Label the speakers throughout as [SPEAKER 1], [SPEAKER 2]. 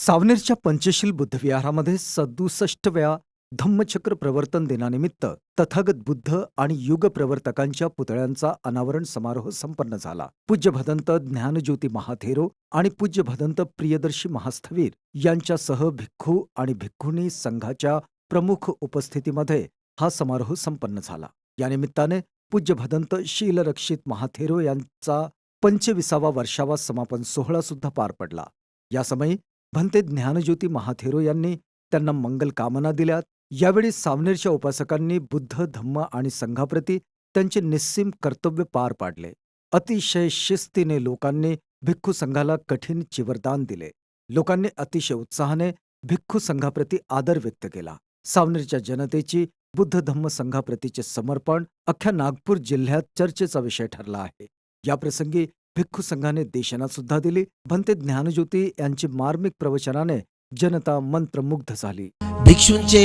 [SPEAKER 1] सावनेरच्या पंचशील बुद्धविहारामध्ये 67व्या धम्मचक्र प्रवर्तन दिनानिमित्त तथागत बुद्ध आणि युग प्रवर्तकांच्या पुतळ्यांचा अनावरण समारोह संपन्न झाला. पूज्य भदंत ज्ञानज्योती महाथेरो आणि पूज्य भदंत प्रियदर्शी महास्थवीर यांच्यासह भिक्खू आणि भिक्खुनी संघाच्या प्रमुख उपस्थितीमध्ये हा समारोह संपन्न झाला. या निमित्ताने पूज्य भदंत शीलरक्षित महाथेरो यांचा 25वा वर्षावा समापन सोहळा सुद्धा पार पडला. यासमयी भंते ज्ञानज्योती महाथेरो यांनी त्यांना मंगल कामना दिल्यात. यावेळी सावनेरच्या उपासकांनी बुद्ध धम्म आणि संघाप्रती त्यांचे निस्सीम कर्तव्य पार पाडले. अतिशय शिस्तीने लोकांनी भिक्खू संघाला कठीण चिवरदान दिले. लोकांनी अतिशय उत्साहाने भिक्खू संघाप्रती आदर व्यक्त केला. सावनेरच्या जनतेची बुद्ध धम्म संघाप्रतीचे समर्पण अख्ख्या नागपूर जिल्ह्यात चर्चेचा विषय ठरला आहे. याप्रसंगी भिक्खू संघाने देशना सुद्धा दिली. भंते ज्ञानज्योती यांची मार्मिक प्रवचनाने जनता मंत्रमुग्ध झाली.
[SPEAKER 2] भिक्षूंचे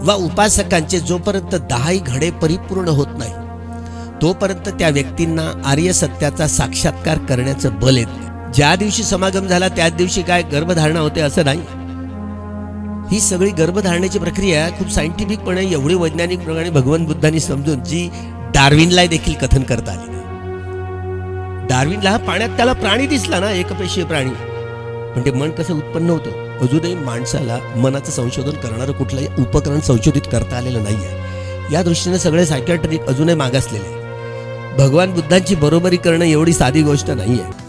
[SPEAKER 2] व उपासकांचे जोपर्यंत 10 घडे परिपूर्ण होत नाही तोपर्यंत त्या व्यक्तींना आर्य सत्याचा साक्षात्कार करण्याचं बल येत नाही. ज्या दिवशी समागम झाला त्याच दिवशी काय गर्भधारणा होते असं नाही. ही सगळी गर्भधारणेची प्रक्रिया खूप सायंटिफिकपणे एवढी वैज्ञानिक प्रमाणे भगवान बुद्धांनी समजून जी डार्विनला देखील कथन करता आली. डार्विनला पाण्यात त्याला प्राणी दिसला ना, एकपेशीय प्राणी, पण ते मन कसं उत्पन्न होतं अजूनही माणसाला मनाचं संशोधन करणारं कुठलंही उपकरण संशोधित करता आलेलं नाही आहे. या दृष्टीने सगळे सायकॅट्रिक अजूनही मागासलेले आहे. भगवान बुद्धांची बरोबरी करणं एवढी साधी गोष्ट नाही आहे.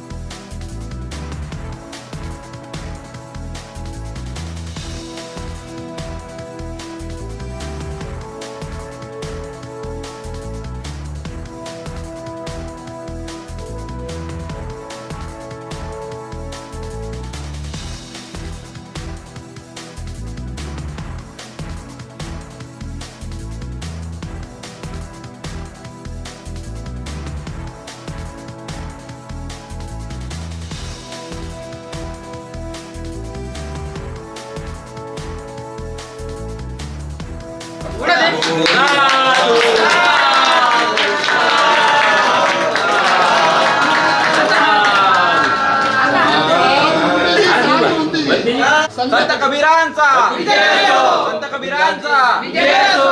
[SPEAKER 3] संत कबीरांचा विजय हो, संत कबीरांचा विजय हो,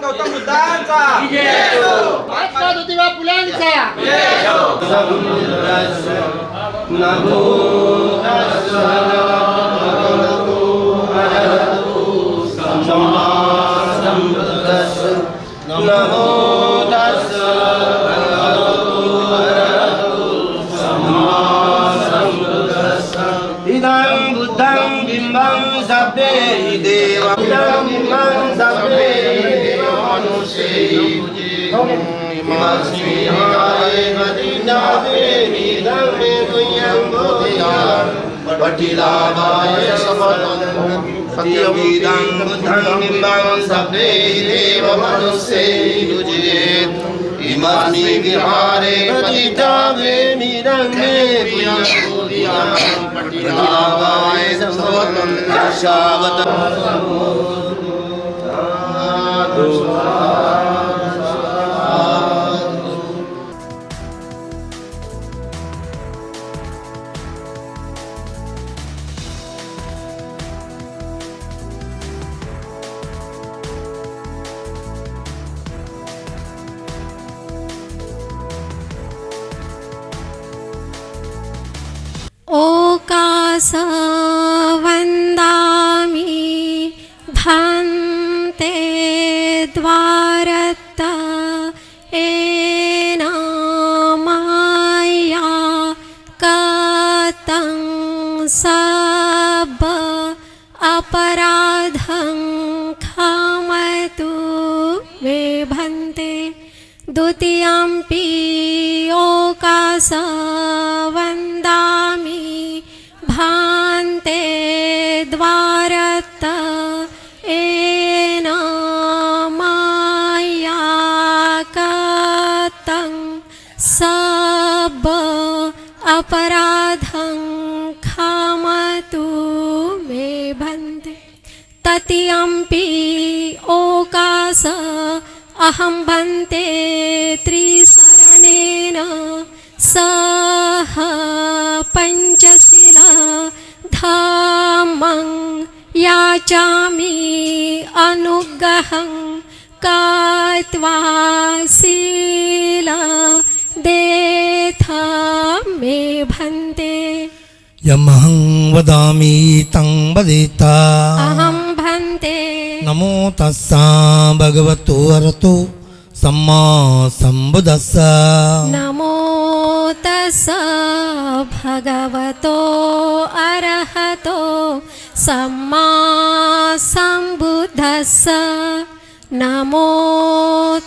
[SPEAKER 3] गौतम बुद्धांचा विजय हो, महात्मा ज्योतिबा फुलेंचा विजय हो. नमो तस्सै भगवतो अरहतो सम्मा सम्बुद्धास्स. नमो तस्सै भगवतो अरहतो सम्मा सम्बुद्धास्स. इदं बुद्धं बिम्बं सभ्ये देवा बिम्बं सभ्ये मनुष्ये इमस्मि हाय मदिनावे निदमे तुयं बोयान पटिलाभाय समतं सत्यविदं बुद्धं बिम्बं सभ्ये देव मनुष्ये युजेत. इमस्मि विहारे पतितावे निदमे तुयं बोयान पटिलाभाय समतं शावतं.
[SPEAKER 4] ओकास वंदामि भंते द्वारत एन माया कतं सब अपराधं क्षमतु मे भंते. द्वितीयंपि ओकास वंदामि भान्ते द्वारत एन माया कतं सब अपराधं क्षमतु मे भन्ते. तृतीयंपि ओकास अहं भन्ते त्रिसरणेन सह पंचशिला धा भन्ते
[SPEAKER 5] यमहं वदामि तं वदेता
[SPEAKER 4] अहं भन्ते
[SPEAKER 5] नमो तस्सा भगवतो अरहतो सम्मा सम्बुद्धस्स
[SPEAKER 4] नमो तस्स भगवतो अरहतो सम्मा सम्बुद्धस्स नमो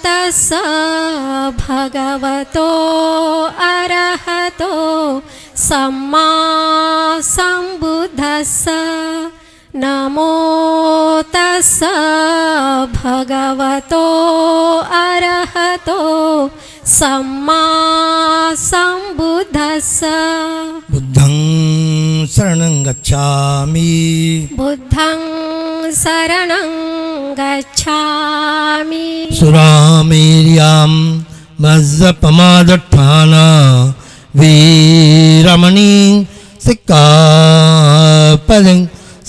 [SPEAKER 4] तस्स भगवतो अरहतो सम्मा सम्बुद्धस्स नमो तस्स भगवतो अरहतो सम्मा सम्बुद्धस्स
[SPEAKER 5] बुद्धं शरणं गच्छामि
[SPEAKER 4] बुद्धं शरणं गच्छामि
[SPEAKER 5] सुरामेर्यां मज्जपमादठान वीरमणि सिक्खापदं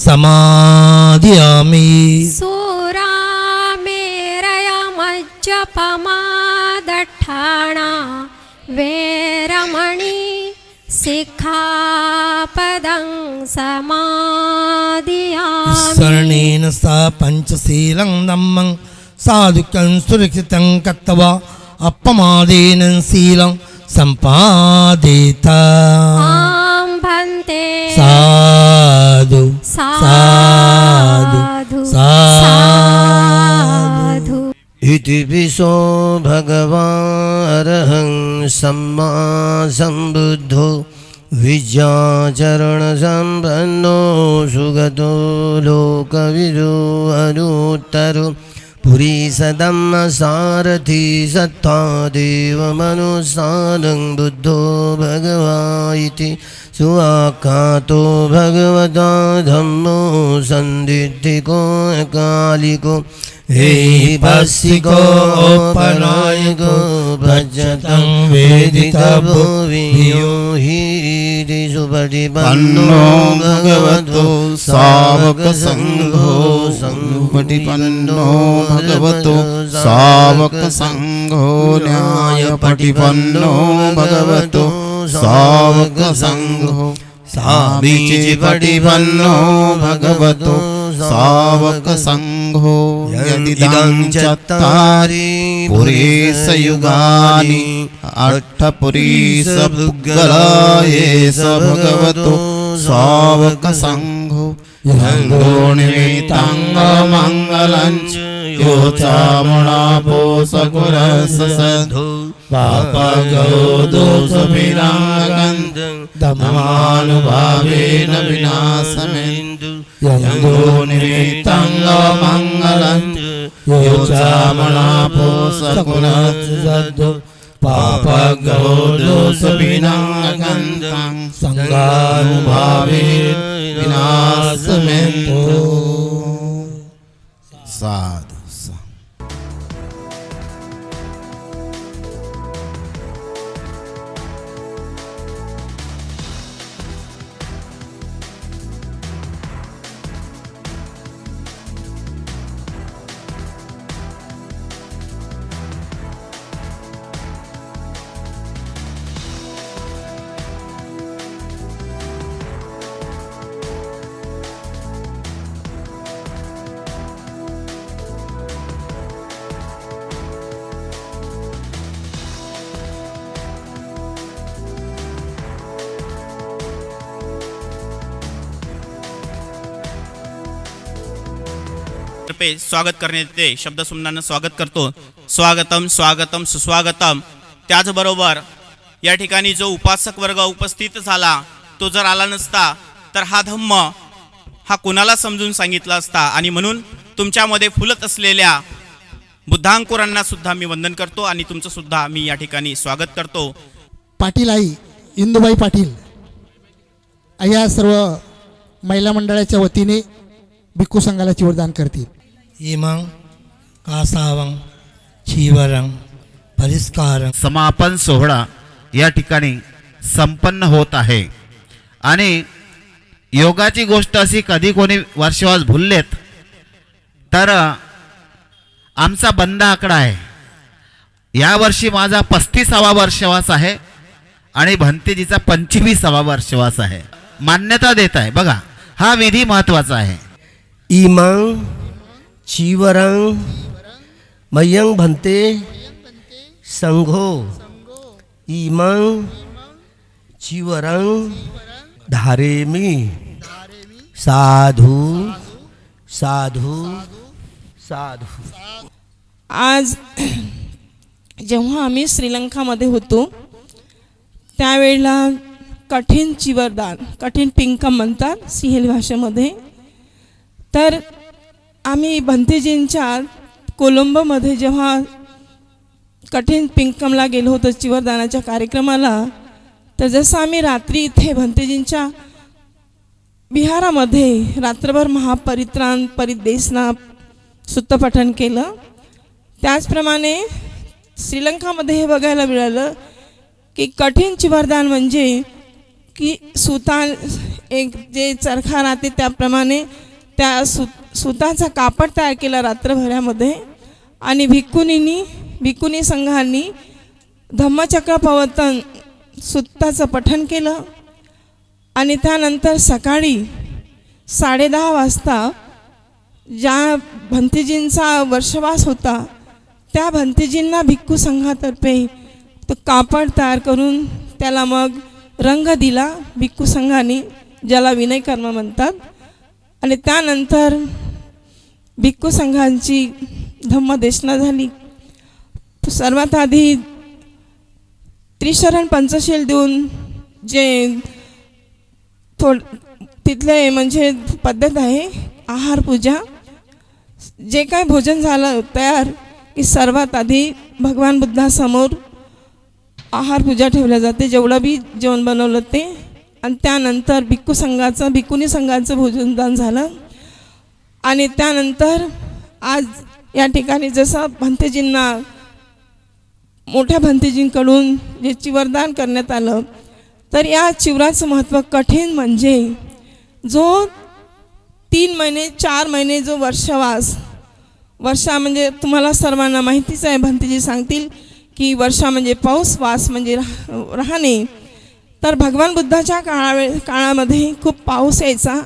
[SPEAKER 5] समादयामि
[SPEAKER 4] सुरामेरयमज्जपमादठाणा वेरमणि सिक्खापदं समादयामि
[SPEAKER 5] शरणेन सा पञ्चशीलं धम्मं साधुकं सुरक्षितं कृत्वा अपमादेन शीलं सम्पादिता
[SPEAKER 4] आं भन्ते
[SPEAKER 5] साधु
[SPEAKER 4] साधु साधु
[SPEAKER 2] इति विशो भगवारहं सम्मा सम्बुद्धो विद्याचरणसम्पन्नो सुगतो लोकविदो अनुत्तरो पुरीसदम्मसारथि सत्ता देवमनुसारं बुद्धो भगवा इति सुआख्यातो भगवता धम्मो सन्दिट्ठिको कालिको हे पस्सिको परायको भजतं वेदितभो वियो हि सुपटिपन्नो भगवतो सावकसङ्घो
[SPEAKER 3] पटिपन्नो भगवतो सावकसङ्घो न्यायपटिपन्नो भगवतो सावकसङ्घो सामीचिपटिपन्नो भगवतो सावकसङ्घो यदिदं चत्तारि पुरीसयुगानि अट्ठपुरीसपुग्गलाये स भगवतो सावकसङ्घो यङ्गो निमित्ताङ्गमङ्गलं च यो चामणापोसकुरससधो पापगो दोषभिरागन्धं धम्मानुभावेन विनाशमेन्दु यङ्गो निमित्ताङ्गमङ्गलं च यो चामणापोसकुरससधो पापगो दोषभिरागन्धं संगानुभावेन विनाशमेन्दु साधु
[SPEAKER 6] तर्फे स्वागत करण्यात येते. शब्दसुमनानं स्वागत करतो. स्वागतम स्वागतम सुस्वागतम. त्याचबरोबर या ठिकाणी जो उपासक वर्ग उपस्थित झाला तो जर आला नसता तर हा धम्म हा कोणाला समजून सांगितला असता. आणि म्हणून तुमच्यामध्ये फुलत असलेल्या बुद्धांकुरांना सुद्धा मी वंदन करतो आणि तुमचं सुद्धा मी या ठिकाणी स्वागत करतो.
[SPEAKER 7] पाटील आई इंदुबाई पाटील या सर्व महिला मंडळाच्या वतीने भिक्खू संघाला चिवरदान करतील.
[SPEAKER 5] इमं कासावं चीवरं परिष्कारं
[SPEAKER 3] समापन सोहळा या ठिकाणी संपन्न होत आहे. आणि योगाची गोष्ट अशी कधी कोणी वर्षवास भुललेत तर आमचा बंद आकडा आहे. यावर्षी माझा 35वा वर्षवास आहे
[SPEAKER 8] आणि भंतेजीचा 25वा वर्षवास आहे. मान्यता देत आहे. बघा, हा विधी महत्वाचा आहे.
[SPEAKER 2] इमं चीवरं मयं भन्ते संघो इमं चीवरं धारेमी. साधू साधू साधू.
[SPEAKER 9] आज जेव्हा आम्ही श्रीलंकामध्ये होतो त्यावेळेला कठीण चिवरदान, कठीण पिंकम म्हणतात सिंहली भाषेमध्ये. तर आम्ही भंतेजींच्या कोलंबोमध्ये जेव्हा कठीण पिंकमला गेलो होतो चिवरदानाच्या कार्यक्रमाला, तर जसं आम्ही रात्री इथे भंतेजींच्या विहारामध्ये रात्रभर महापरित्राण परिदेशना सूत्रपठण केलं, त्याचप्रमाणे श्रीलंकामध्ये हे बघायला मिळालं की कठीण चिवरदान म्हणजे की सुतान एक जे चरखा राहते त्याप्रमाणे त्या सुताचा कापड तयार केला रात्रभरामध्ये आणि भिक्खुनी संघांनी धम्मचक्र प्रवर्तन सुताचं पठण केलं. आणि त्यानंतर सकाळी 10:30 वाजता ज्या भंतेजींचा वर्षवास होता त्या भंतेजींना भिक्खू संघातर्फे तो कापड तयार करून त्याला मग रंग दिला भिक्खू संघाने, ज्याला विनय कर्म म्हणतात. आणि त्यानंतर भिक्खू संघांची धम्मदेशना झाली. सर्वात आधी त्रिशरण पंचशील देऊन जे तिथले म्हणजे पद्धत आहे आहार पूजा, जे काय भोजन झालं तयार की सर्वात आधी भगवान बुद्धासमोर आहार पूजा ठेवल्या जाते, जेवढं बी जेवण बनवलं ते. आणि त्यानंतर भिक्खुनी संघाचं भोजनदान झालं. आणि त्यानंतर आज या ठिकाणी जसं भंतेजींना मोठ्या भंतेजींकडून जे चिवरदान करण्यात आलं, तर या चिवराचं महत्त्व कठीण म्हणजे जो 3 महिने 4 महिने जो वर्षा म्हणजे तुम्हाला सर्वांना माहितीच आहे, भंतेजी सांगतील की वर्षा म्हणजे पाऊस, वास म्हणजे राहणे. तर भगवान बुद्धाच्या काळामध्ये खूप पाऊस यायचा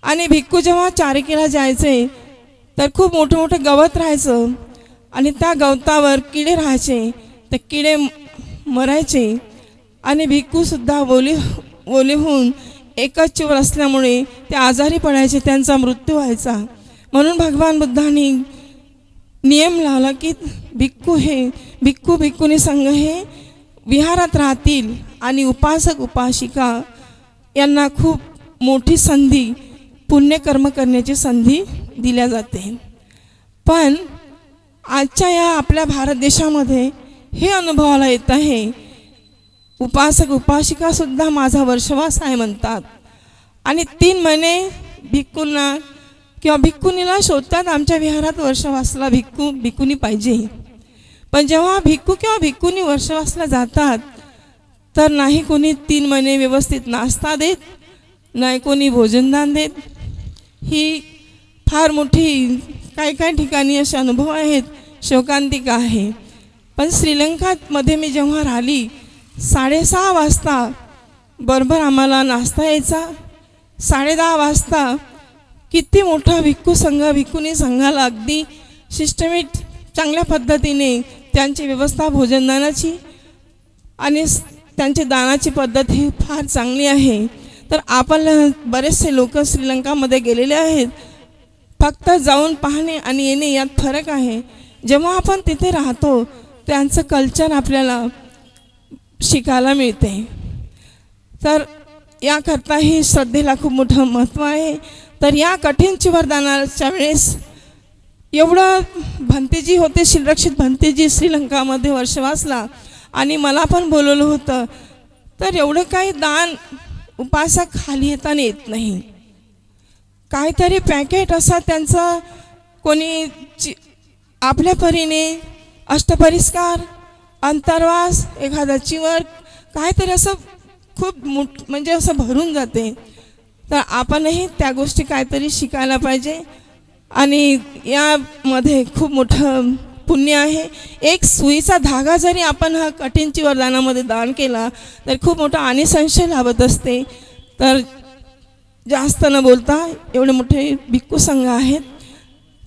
[SPEAKER 9] आणि भिक्खू जेव्हा चारिकेला जायचे तर खूप मोठं मोठं गवत राहायचं आणि त्या गवतावर किडे राहायचे, ते किडे मरायचे आणि भिक्खूसुद्धा ओले होऊन एकच चिवर असल्यामुळे ते आजारी पडायचे, त्यांचा मृत्यू व्हायचा. म्हणून भगवान बुद्धांनी नियम लावला की भिक्खुनी संघ हे विहारात राहतील आणि उपासक उपासिका यांना खूप मोठी संधी, पुण्यकर्म करण्याची संधी दिल्या जाते. पण आजच्या या आपल्या भारत देशामध्ये हे अनुभवाला येत आहे, उपासक उपासिकासुद्धा माझा वर्षवास आहे म्हणतात आणि 3 महिने भिक्खूंना किंवा भिक्खुनीला शोधतात, आमच्या विहारात वर्षवासला भिक्खुनी पाहिजे. पण जेव्हा भिक्खू किंवा भिक्खुनी वर्षवासला जातात तर नाही कोणी 3 महिने व्यवस्थित नाश्ता देत, नाही कोणी भोजनदान देत. ही फार मोठी काही ठिकाणी असे अनुभव आहेत, शोकांतिका आहे. पण श्रीलंकामध्ये मी जेव्हा राहिली 6:30 वाजता बरोबर आम्हाला नाश्ता यायचा. 10:30 वाजता किती मोठा भिक्खुनी संघाला अगदी सिस्टमेट चांगल्या पद्धतीने त्यांची व्यवस्था भोजनदानाची आणि त्यांची दानाची पद्धत ही फार चांगली आहे. तर आपण बरेचसे लोक श्रीलंकामध्ये गेलेले आहेत, फक्त जाऊन पाहणे आणि येणे यात फरक आहे. जेव्हा आपण तिथे राहतो त्यांचं कल्चर आपल्याला शिकायला मिळते. तर याकरता ही श्रद्धेला खूप मोठं महत्त्व आहे. तर या कठीण चिवरदानाच्या वेळेस एवढं भंतेजी होते, शिलरक्षित भंतेजी श्रीलंकामध्ये वर्षवासला आणि मला पण बोलवलं होतं. तर एवढं काही दान उपासक खाली येताना येत नाही, काहीतरी पॅकेट असं त्यांचं, कोणी आपल्या परीने अष्टपरिस्कार, अंतर्वास, एखादा चिवर, काहीतरी असं खूप म्हणजे असं भरून जाते. तर आपणही त्या गोष्टी काहीतरी शिकायला पाहिजे आणि यामध्ये खूप मोठं पुण्य आहे. एक सुईचा धागा जरी आपण हा कठीणची वरदानामध्ये दान केला तर खूप मोठा आनिसंश लाभत असते. तर जास्त न बोलता एवढे मोठे भिक्खू संघ आहेत,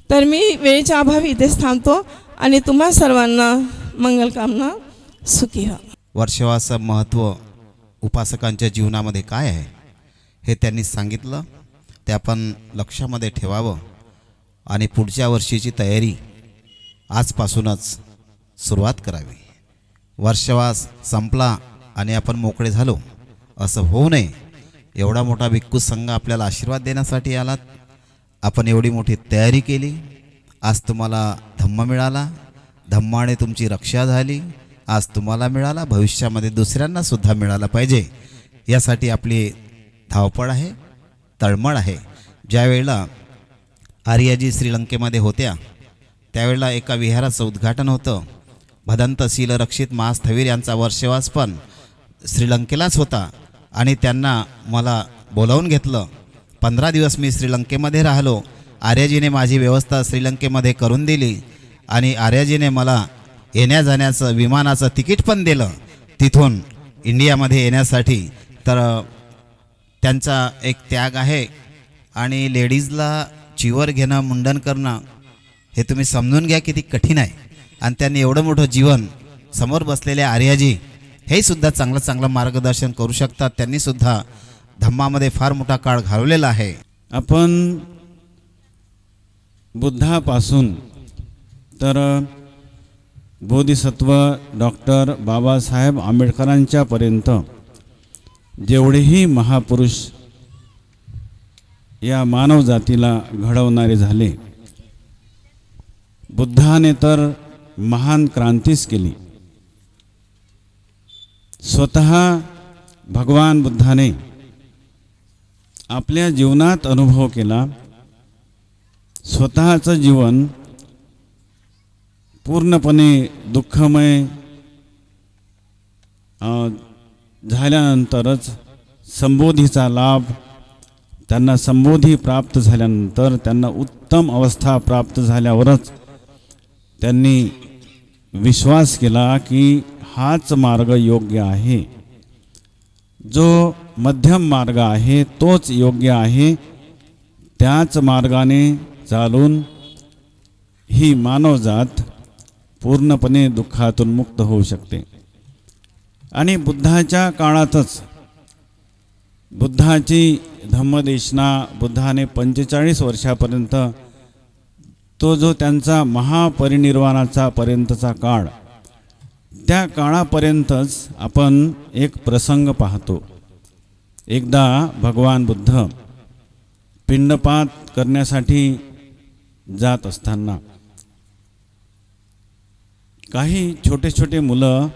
[SPEAKER 9] तर मी वेळेच्या अभावी इथेच थांबतो आणि तुम्हा सर्वांना मंगलकामना. सुखी व्हा.
[SPEAKER 8] वर्षवासाचं महत्त्व उपासकांच्या जीवनामध्ये काय आहे हे त्यांनी सांगितलं. ते आपण लक्षामध्ये ठेवावं आणि पुढच्या वर्षीची तयारी आजपासूनच सुरुवात करावी. वर्षवास संपला आणि आपण मोकळे झालो असं होऊ नये. एवढा मोठा भिक्खू संघ आपल्याला आशीर्वाद देण्यासाठी आलात. आपण एवढी मोठी तयारी केली. आज तुम्हाला धम्म मिळाला, धम्माने तुमची रक्षा झाली. आज तुम्हाला मिळाला, भविष्यामध्ये दुसऱ्यांना सुद्धा मिळाला पाहिजे यासाठी आपली धावपळ आहे, तळमळ आहे. ज्यावेळेला आर्याजी श्रीलंकेमध्ये होत्या त्यावेळेला एका विहाराचं उद्घाटन होतं. भदंतशील रक्षित महास्थवीर यांचा वर्षवास पण श्रीलंकेलाच होता आणि त्यांना मला बोलावून घेतलं. 15 दिवस मी श्रीलंकेमध्ये राहिलो. आर्याजीने माझी व्यवस्था श्रीलंकेमध्ये करून दिली आणि आर्याजीने मला येण्या जाण्याचं विमानाचं तिकीट पण दिलं तिथून इंडियामध्ये येण्यासाठी. तर त्यांचा एक त्याग आहे. आणि लेडीजला चिवर घेणं, मुंडन करणं हे तुम्ही समजून घ्या किती कठीण आहे. आणि त्यांनी एवढं मोठं जीवन, समोर बसलेले आर्याजी हे सुद्धा चांगलं मार्गदर्शन करू शकतात. त्यांनीसुद्धा धम्मामध्ये फार मोठा काळ घालवलेला आहे.
[SPEAKER 10] आपण बुद्धापासून तर बोधिसत्व डॉक्टर बाबासाहेब आंबेडकरांच्यापर्यंत जेवढेही महापुरुष या मानवजातीला घडवणारे झाले, बुद्धाने तर महान क्रांतीच केली. स्वतः भगवान बुद्धाने आपल्या जीवनात अनुभव केला. स्वतःचं जीवन पूर्णपणे दुःखमय झाल्यानंतरच संबोधीचा लाभ, त्यांना संबोधी प्राप्त झाल्यानंतर, त्यांना उत्तम अवस्था प्राप्त झाल्यावरच त्यांनी विश्वास केला की हाच मार्ग योग्य आहे. जो मध्यम मार्ग आहे तोच योग्य आहे. त्याच मार्गाने चालून ही मानवजात पूर्णपणे दुःखातून मुक्त होऊ शकते. आणि बुद्धाच्या काळातच बुद्धाची धम्मदेशना, बुद्धाने 45 वर्षापर्यंत तो जो त्यांचा महापरिनिर्वाणाचा पर्यंतचा काळ, त्या काळापर्यंतच आपण एक प्रसंग पाहतो. एकदा भगवान बुद्ध पिंडपात करण्यासाठी जात असताना काही छोटे छोटे मुलं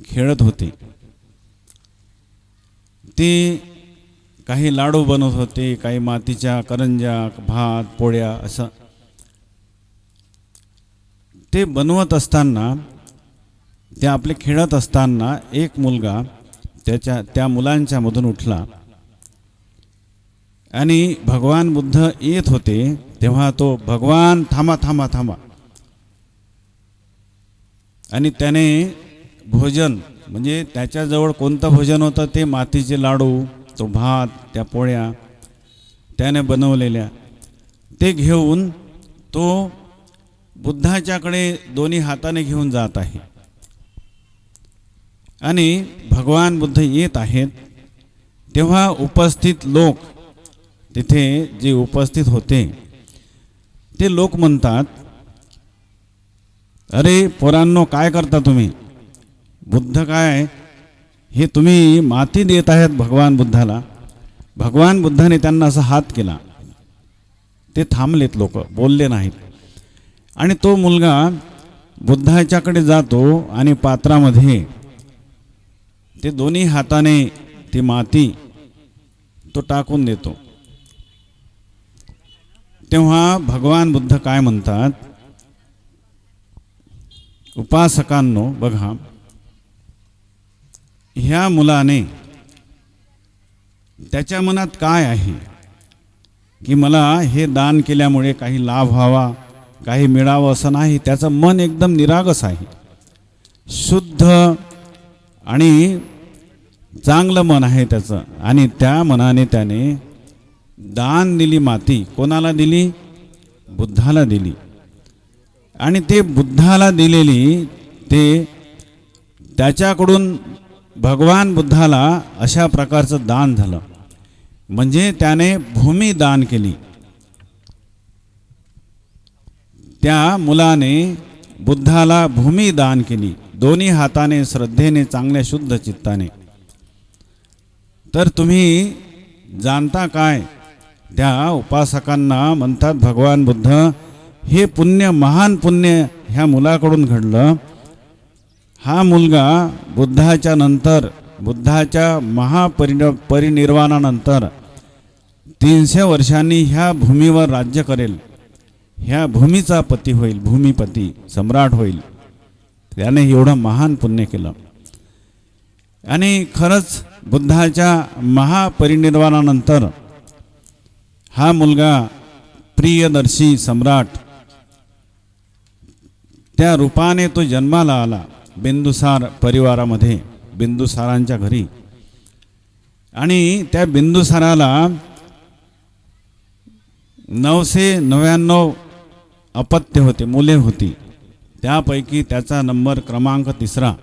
[SPEAKER 10] खेळत होते. ते काही लाडू बनवत होते, काही मातीच्या करंज्या, भात, पोळ्या असं ते बनवत असताना, ते आपले खेळत असताना एक मुलगा त्या मुलांच्या मधून उठला आणि भगवान बुद्ध येत होते तेव्हा तो, भगवान थांबा थांबा थांबा. आणि त्याने भोजन, म्हणजे त्याच्याजवळ कोणतं भोजन होतं ते मातीचे लाडू, तो भात, त्या पोळ्या त्याने बनवलेल्या, ते घेऊन तो बुद्धाच्याकडे दोन्ही हाताने घेऊन जात आहे. आणि भगवान बुद्ध येत आहेत तेव्हा उपस्थित लोक, तिथे जे उपस्थित होते ते लोक म्हणतात, अरे पोरांनो, काय करता तुम्ही? बुद्ध काय हे तुम्ही माती देत आहेत भगवान बुद्धाला. भगवान बुद्धाने त्यांना असा हात केला. ते थांबलेत, लोक बोलले नाहीत. आणि तो मुलगा बुद्धाच्याकडे जातो आणि पात्रामध्ये ते दोन्ही हाताने ती माती तो टाकून देतो. तेव्हा भगवान बुद्ध काय म्हणतात, उपासकांनो बघा, ह्या मुलाने त्याच्या मनात काय आहे की मला हे दान केल्यामुळे काही लाभ व्हावा, काही मिळावं असं नाही. त्याचं मन एकदम निरागस आहे, शुद्ध आणि चांगलं मन आहे त्याचं. आणि त्या मनाने त्याने दान दिली माती. कोणाला दिली? बुद्धाला दिली. आणि ते बुद्धाला दिलेली ते त्याच्याकडून भगवान बुद्धाला अशा प्रकारचं दान झालं. म्हणजे त्याने भूमी दान केली. त्या मुलाने बुद्धाला भूमी दान केली, दोन्ही हाताने, श्रद्धेने, चांगल्या शुद्ध चित्ताने. तर तुम्ही जाणता काय, त्या उपासकांना म्हणतात भगवान बुद्ध हे पुण्य, महान पुण्य ह्या मुलाकडून घडलं. हा मुलगा बुद्धाच्या नंतर, बुद्धाच्या परिनिर्वाणानंतर 300 वर्षांनी ह्या भूमीवर राज्य करेल, ह्या भूमीचा पती होईल, भूमीपती, सम्राट होईल. त्याने एवढं महान पुण्य केलं. आणि खरंच बुद्धाच्या महापरिनिर्वाणानंतर हा मुलगा प्रियदर्शी सम्राट त्या रूपाने तो जन्माला आला बिंदुसार परिवारामध्ये, बिंदुसारांच्या घरी. आणि त्या बिंदुसाराला 999 अपत्य होते, मुले होती. त्यापैकी त्याचा नंबर क्रमांक 3.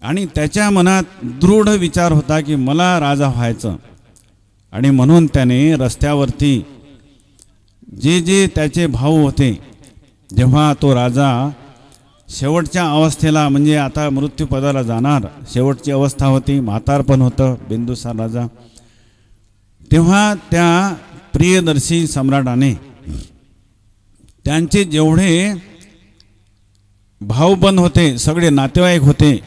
[SPEAKER 10] आणि त्याच्या मनात दृढ विचार होता की मला राजा व्हायचं. आणि म्हणून त्याने रस्त्यावरती जे जे त्याचे भाऊ होते, जेव्हा तो राजा शेवटच्या अवस्थेला, म्हणजे आता मृत्यूपदाला जाणार, शेवटची अवस्था होती, म्हातारपण होतं बिंदुसार राजा, तेव्हा त्या प्रियदर्शी सम्राटाने त्यांचे जेवढे भाऊबंद होते, सगळे नातेवाईक होते,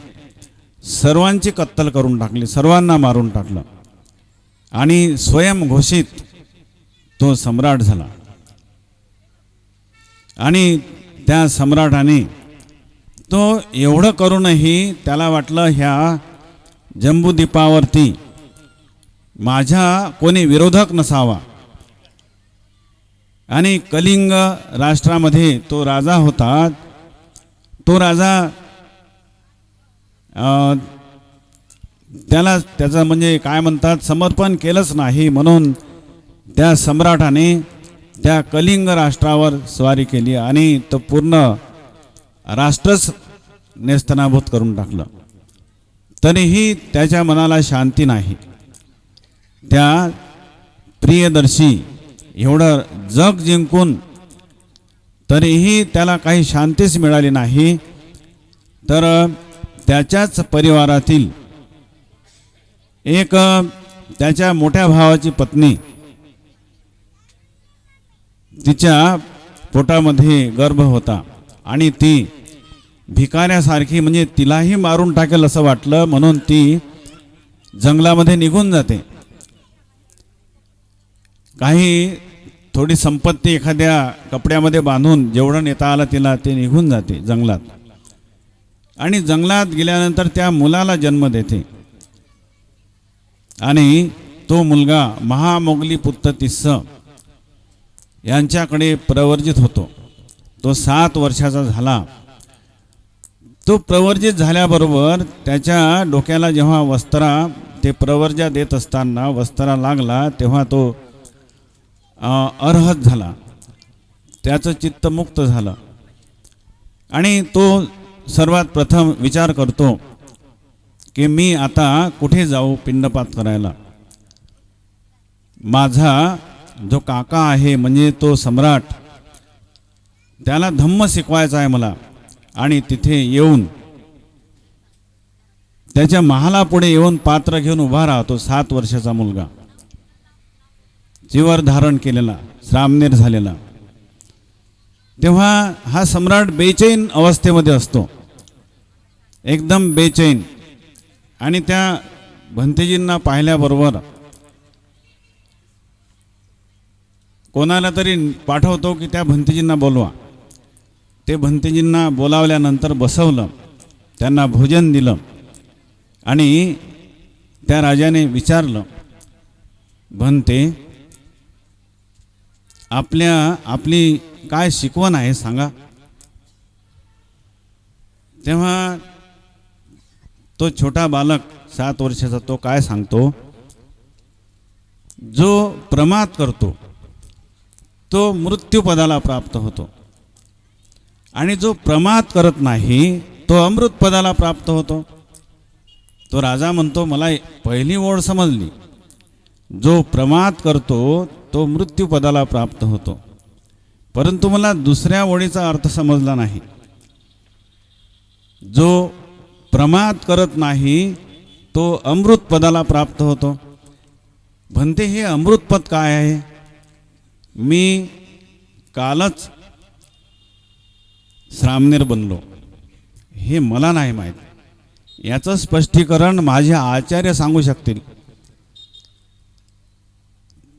[SPEAKER 10] सर्वांची कत्तल करून टाकली, सर्वांना मारून टाकलं. आणि स्वयंघोषित तो सम्राट झाला. आणि त्या सम्राटाने तो एवढं करूनही त्याला वाटलं ह्या जम्बूद्वीपावरती माझ्या कोणी विरोधक नसावा. आणि कलिंग राष्ट्रामध्ये तो राजा होता. तो राजा त्याला त्याचं म्हणजे काय म्हणतात समर्पण केलंच नाही. म्हणून त्या सम्राटाने त्या कलिंग राष्ट्रावर स्वारी केली आणि तो पूर्ण राष्ट्रच नेस्तनाभूत करून टाकलं. तरीही त्याच्या मनाला शांती नाही. त्या प्रियदर्शी एवढं जग जिंकून तरीही त्याला काही शांतीच मिळाली नाही. तर त्याच्याच परिवारातील एक त्याच्या मोठ्या भावाची पत्नी, तिच्या पोटामध्ये गर्भ होता आणि ती भिकाऱ्यासारखी, म्हणजे तिलाही मारून टाकेल असं वाटलं, म्हणून ती जंगलामध्ये निघून जाते. काही थोडी संपत्ती एखाद्या कपड्यामध्ये बांधून जेवढं नेता आलं तिला, ते निघून जाते जंगलात. आणि जंगलात गेल्यानंतर त्या मुलाला जन्म देते. आणि तो मुलगा महामोगलीपुत्र तिस्स यांच्याकडे प्रवर्जित होतो. तो 7 वर्षाचा झाला. तो प्रवर्जित झाल्याबरोबर त्याच्या डोक्याला जेव्हा वस्त्रा, ते प्रवर्जा देत असताना वस्त्रा लागला, तेव्हा तो अर्हत झाला, त्याचं चित्त मुक्त झालं. आणि तो सर्वात प्रथम विचार करतो की मी आता कुठे जाऊ पिंडपात करायला. माझा जो काका आहे म्हणजे तो सम्राट, त्याला धम्म शिकवायचा आहे मला. आणि तिथे येऊन त्याच्या महालापुढे येऊन पात्र घेऊन उभा राहतो 7 वर्षाचा मुलगा, चिवर धारण केलेला, श्रामनेर झालेला. तेव्हा हा सम्राट बेचैन अवस्थेमध्ये असतो, एकदम बेचैन. आणि त्या भंतेजींना पाहिल्याबरोबर कोणाला तरी पाठवतो की त्या भंतेजींना बोलवा. ते भंतेजींना बोलावल्यानंतर बसवलं, त्यांना भोजन दिलं. आणि त्या राजाने विचारलं, भंते आपली काय शिकवण आहे सांगा. तेव्हा तो छोटा बालक 7 वर्षाचा तो काय सांगतो, जो प्रमाद करतो तो मृत्यूपदाला प्राप्त होतो आणि जो प्रमाद करत नाही तो अमृतपदाला प्राप्त होतो. तो राजा म्हणतो, मला पहिली ओळ समजली, जो प्रमाद करतो तो मृत्यूपदाला प्राप्त होतो, परंतु मला दुसऱ्या ओळीचा अर्थ समजला नाही. जो प्रमाद करत नाही तो अमृतपदाला प्राप्त होतो. म्हणते हे अमृतपद काय आहे, मी कालच श्रामणेर बनलो, हे मला नाही माहीत. याचं स्पष्टीकरण माझे आचार्य सांगू शकतील.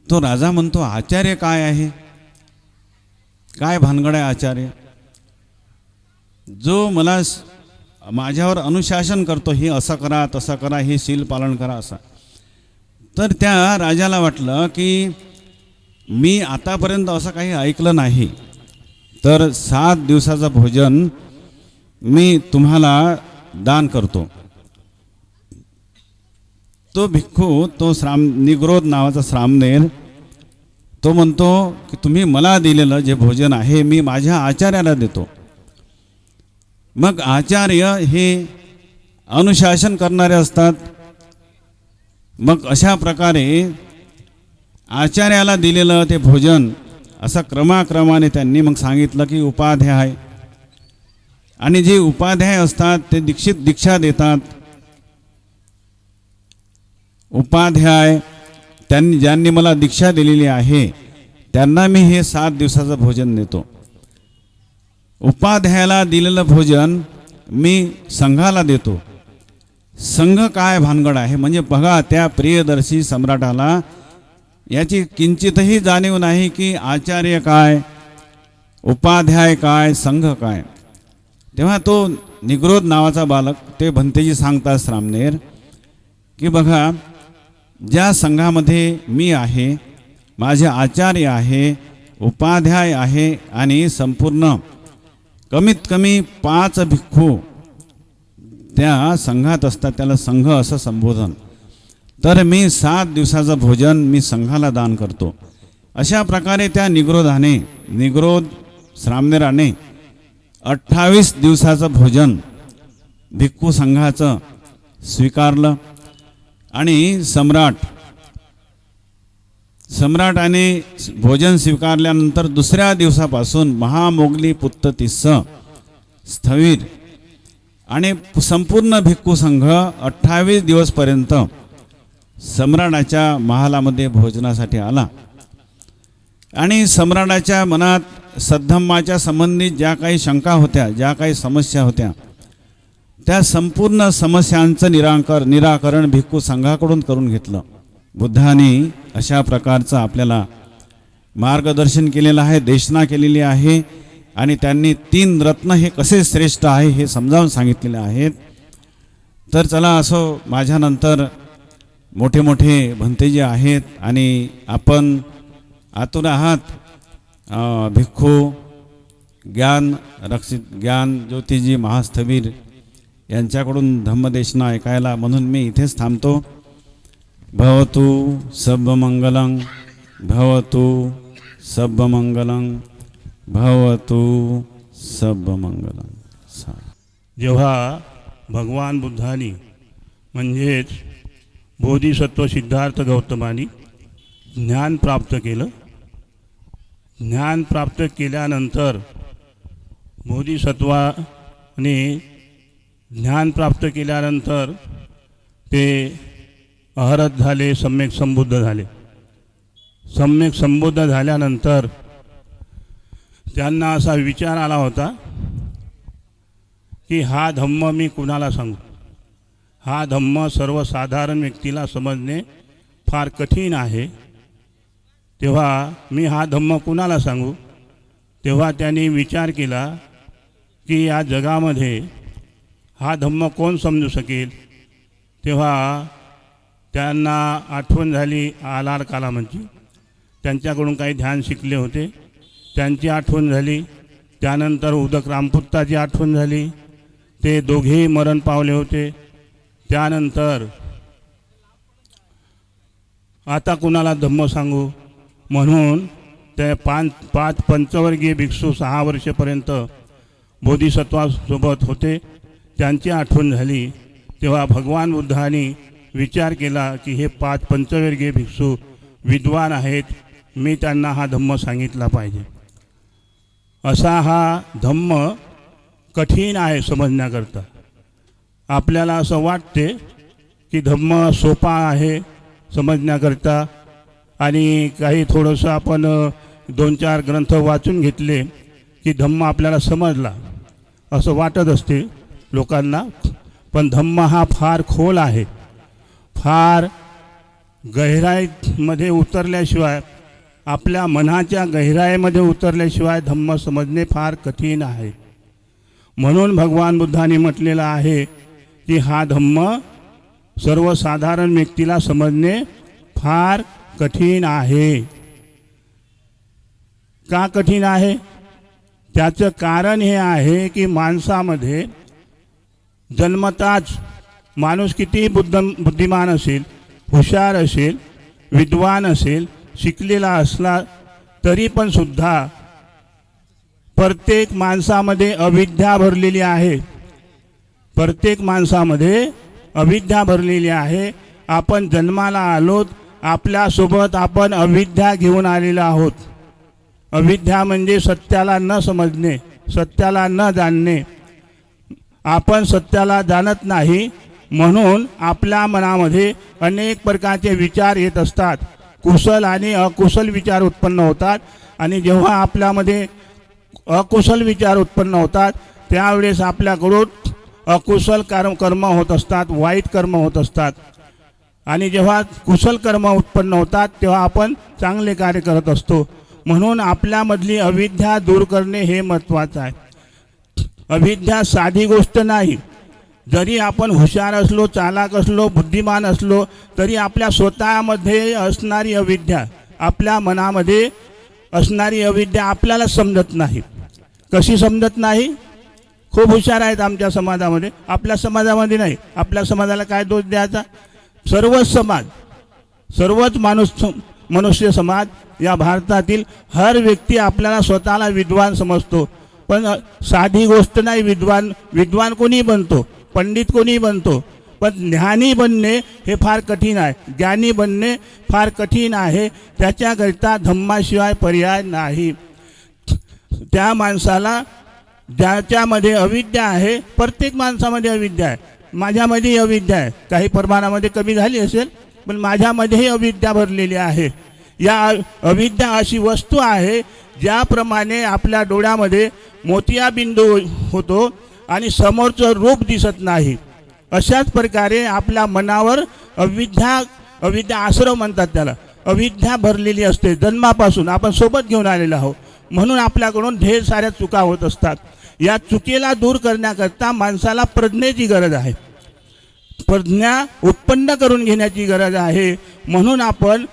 [SPEAKER 10] तो राजा म्हणतो, आचार्य काय आहे, काय भानगड आहे आचार्य, जो मला माझ्यावर अनुशासन करतो, हे असं करा तसं करा, हे शील पालन करा असं. तर त्या राजाला वाटलं की मी आतापर्यंत असं काही ऐकलं नाही, तर 7 दिवसाचं भोजन मी तुम्हाला दान करतो. तो भिक्खू, तो निग्रोध नावाचा श्रामणेर, तो म्हणतो की तुम्ही मला दिलेलं जे भोजन आहे मी माझ्या आचार्याला देतो. मग आचार्य हे अनुशासन करणारे असतात. मग अशा प्रकारे आचार्याला दिलेलं ते भोजन असं क्रमाक्रमाने त्यांनी मग सांगितलं की उपाध्याय, आणि जे उपाध्याय असतात ते दीक्षा देतात. उपाध्याय ज्यांनी मला दीक्षा दिलेली आहे त्यांना मी हे 7 दिवसाचं भोजन देतो. उपाध्यायाला दिलेलं भोजन मी संघाला देतो. संघ काय भानगड आहे, म्हणजे बघा त्या प्रियदर्शी सम्राटाला याची किंचितही जाणीव नाही की आचार्य काय, उपाध्याय काय, संघ काय. तेव्हा तो निग्रोध नावाचा बालक, ते भंतेजी सांगतात श्रामणेर की बघा, ज्या संघामध्ये मी आहे, माझे आचार्य आहे, उपाध्याय आहे आणि संपूर्ण कमीत कमी 5 भिक्खू त्या संघात असतात, त्याला संघ असं संबोधन. तर मी 7 दिवसाचं भोजन मी संघाला दान करतो. अशा प्रकारे त्या निग्रोध श्रामणेराने 28 दिवसाचं भोजन भिक्खू संघाचं स्वीकारलं. आणि सम्राटाने भोजन स्वीकारल्यानंतर दुसऱ्या दिवसापासून महामोगली पुत्ततिस्स स्थवीर आणि संपूर्ण भिक्खू संघ 28 दिवसपर्यंत सम्राटाच्या महालामध्ये भोजनासाठी आला. आणि सम्राटाच्या मनात सद्धम्माच्या संबंधित ज्या काही शंका होत्या, ज्या काही समस्या होत्या, त्या संपूर्ण समस्यांचं निराकरण भिक्खू संघाकडून करून घेतलं. बुद्धाने अशा प्रकारचं आपल्याला मार्गदर्शन केलेलं आहे, देशना केलेली आहे. आणि त्यांनी 3 रत्न हे कसे श्रेष्ठ आहे हे समजावून सांगितलेले आहेत. तर चला, असो माझ्यानंतर मोठे मोठे भंतेजी आहेत आणि आपण आतुर आहात भिक्खू ज्ञान ज्योतिजी महास्थवीर यांच्याकडून धम्मदेशना ऐकायला. म्हणून मी इथेच थांबतो. भवतु सर्वमंगलं, भवतु सर्वमंगलं, भवतु सर्वमंगलं.
[SPEAKER 11] जेव्हा भगवान बुद्धांनी म्हणजेच बोधिसत्व सिद्धार्थ गौतमानी ज्ञान प्राप्त केलं, ज्ञान प्राप्त केल्यानंतर बोधिसत्वाने ज्ञान प्राप्त केल्यानंतर ते अहरत झाले, सम्यक संबुद्ध झाले. सम्यक संबुद्ध झाल्यानंतर त्यांना असा विचार आला होता की हा धम्म मी कुणाला सांगू. हा धम्म सर्वसाधारण व्यक्तीला समजणे फार कठीण आहे. तेव्हा मी हा धम्म कुणाला सांगू. तेव्हा त्यांनी विचार केला की या जगामध्ये हा धम्म कोण समजू शकेल. तेव्हा त्यांना आठवण झाली आलार कालामांची. त्यांच्याकडून काही ध्यान शिकले होते. त्यांची आठवण झाली. त्यानंतर उदक रामपुत्ताची आठवण झाली. ते दोघेही मरण पावले होते. त्यानंतर आता कुणाला धम्म सांगू म्हणून ते पाच पंचवर्गीय भिक्षू 6 वर्षेपर्यंत बोधिसत्वासोबत होते. त्यांची आठवण झाली तेव्हा भगवान बुद्धांनी विचार केला की हे 5 पंचवर्गीय भिक्षू विद्वान आहेत, मी त्यांना हा धम्म सांगितला पाहिजे. असा हा धम्म कठीण आहे समजण्याकरता. आपल्याला असं वाटते की धम्म सोपा आहे समजण्याकरता आणि काही थोडंसं आपण 2-4 ग्रंथ वाचून घेतले की धम्म आपल्याला समजला असं वाटत असते लोकांना. पण धम्म हा फार खोल आहे. फार गहिराईमध्ये उतरल्याशिवाय, आपल्या मनाच्या गहिराईमध्ये उतरल्याशिवाय धम्म समजणे फार कठीण आहे. म्हणून भगवान बुद्धांनी म्हटलेलं आहे की हा धम्म सर्वसाधारण व्यक्तीला समजणे फार कठीण आहे. का कठीण आहे? त्याचं कारण हे आहे की माणसामध्ये जन्मताच माणूस कितीही बुद्धिमान असेल, हुशार असेल, विद्वान असेल, शिकलेला असला तरी पण सुद्धा प्रत्येक माणसामध्ये अविद्या भरलेली आहे. प्रत्येक माणसामध्ये अविद्या भरलेली आहे. आपण जन्माला आलोत, आपल्यासोबत आपण अविद्या घेऊन आलेलो आहोत. अविद्या म्हणजे सत्याला न समजणे, सत्याला न जाणणे. आपण सत्याला जाणत नाही म्हणून आपल्या मनामध्ये अनेक प्रकारचे विचार येत असतात. कुशल आणि अकुशल विचार उत्पन्न होतात आणि जेव्हा आपल्यामध्ये अकुशल विचार उत्पन्न होतात त्यावेळेस आपल्याकडून अकुशल कर्म होत असतात, वाईट कर्म होत असतात. आणि जेव्हा कुशल कर्म उत्पन्न होतात तेव्हा आपण चांगले कार्य करत असतो. म्हणून आपल्यामधली अविद्या दूर करणे हे महत्त्वाचं आहे. अविद्या साधी गोष्ट नाही. जरी आपण हुशार असलो, चालाक असलो, बुद्धिमान असलो तरी आपल्या स्वतःमध्ये असणारी अविद्या, आपल्या मनामध्ये असणारी अविद्या आपल्याला समजत नाही. कशी समजत नाही? खूप हुशार आहेत आमच्या समाजामध्ये, आपल्या समाजामध्ये नाही. आपल्या समाजाला काय दोष द्यायचा? सर्वच समाज, सर्वच मनुष्य समाज, या भारतातील हर व्यक्ती आपल्याला स्वतःला विद्वान समजतो. पण साधी गोष्ट नाही. विद्वान कोणी बनतो, पंडित कोणी बनतो, पण ज्ञानी बनणे हे फार कठीण आहे. ज्ञानी बनणे फार कठीण आहे. त्याच्याकरिता धम्माशिवाय पर्याय नाही. त्या माणसाला ज्याच्यामध्ये अविद्या आहे, प्रत्येक माणसामध्ये अविद्या आहे. माझ्यामध्येही अविद्या आहे, काही प्रमाणामध्ये कमी झाली असेल पण माझ्यामध्येही अविद्या भरलेली आहे. या अविद्या अशी वस्तू आहे ज्याप्रमाणे आपल्या डोळ्यामध्ये मोतियाबिंदू होतो आणि समोरचं रूप दिसत नाही, अशाच प्रकारे आपल्या मनावर अविद्या आश्रव म्हणतात त्याला, अविद्या भरलेली असते. जन्मापासून आपण सोबत घेऊन आलेलो आहोत. म्हणून आपल्याकडून ढेर साऱ्या चुका होत असतात. या चुकीला दूर करण्याकरता माणसाला प्रज्ञेची गरज आहे. प्रज्ञा उत्पन्न करून घेण्याची गरज आहे. म्हणून आपण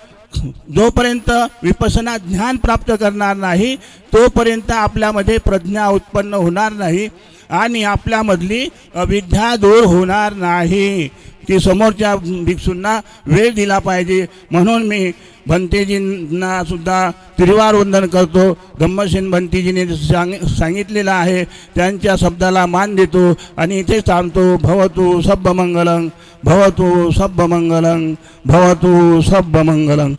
[SPEAKER 11] जोपर्यंत विपश्यना ज्ञान प्राप्त करणार नाही तोपर्यंत आपल्यामध्ये प्रज्ञा उत्पन्न होणार नाही आणि आपल्यामधली अविद्या दूर होणार नाही. की समोरच्या भिक्षूंना वेळ दिला पाहिजे. म्हणून मी भंतेजींना सुद्धा त्रिवार वंदन करतो. धम्मसेन भंतेजीने सांगितलेलं आहे, त्यांच्या शब्दाला मान देतो आणि इथे थांबतो. भवतु सब्बमंगलं, भवतु सब्बमंगलं, भवतु सब्बमंगलं.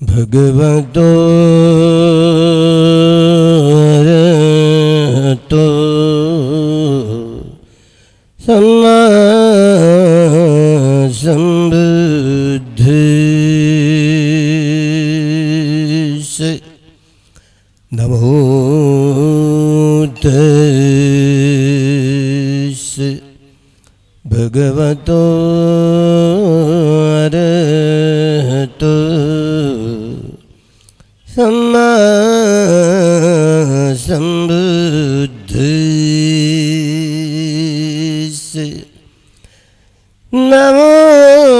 [SPEAKER 5] भगवतो तो सम्मा संबुद्धि नमो तस्से भगवतो अरहतो सम्मा संबुद्धि नमो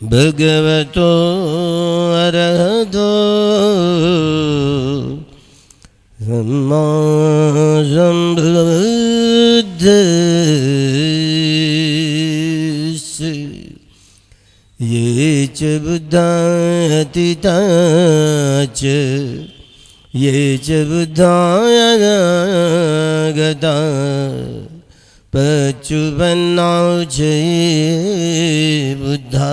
[SPEAKER 5] भगवतो अरहतो सम्मा सम्बुद्धस्स ये च बुद्धातीता च ये च बुद्धागता पच्युपन्नौ च ये बुद्धा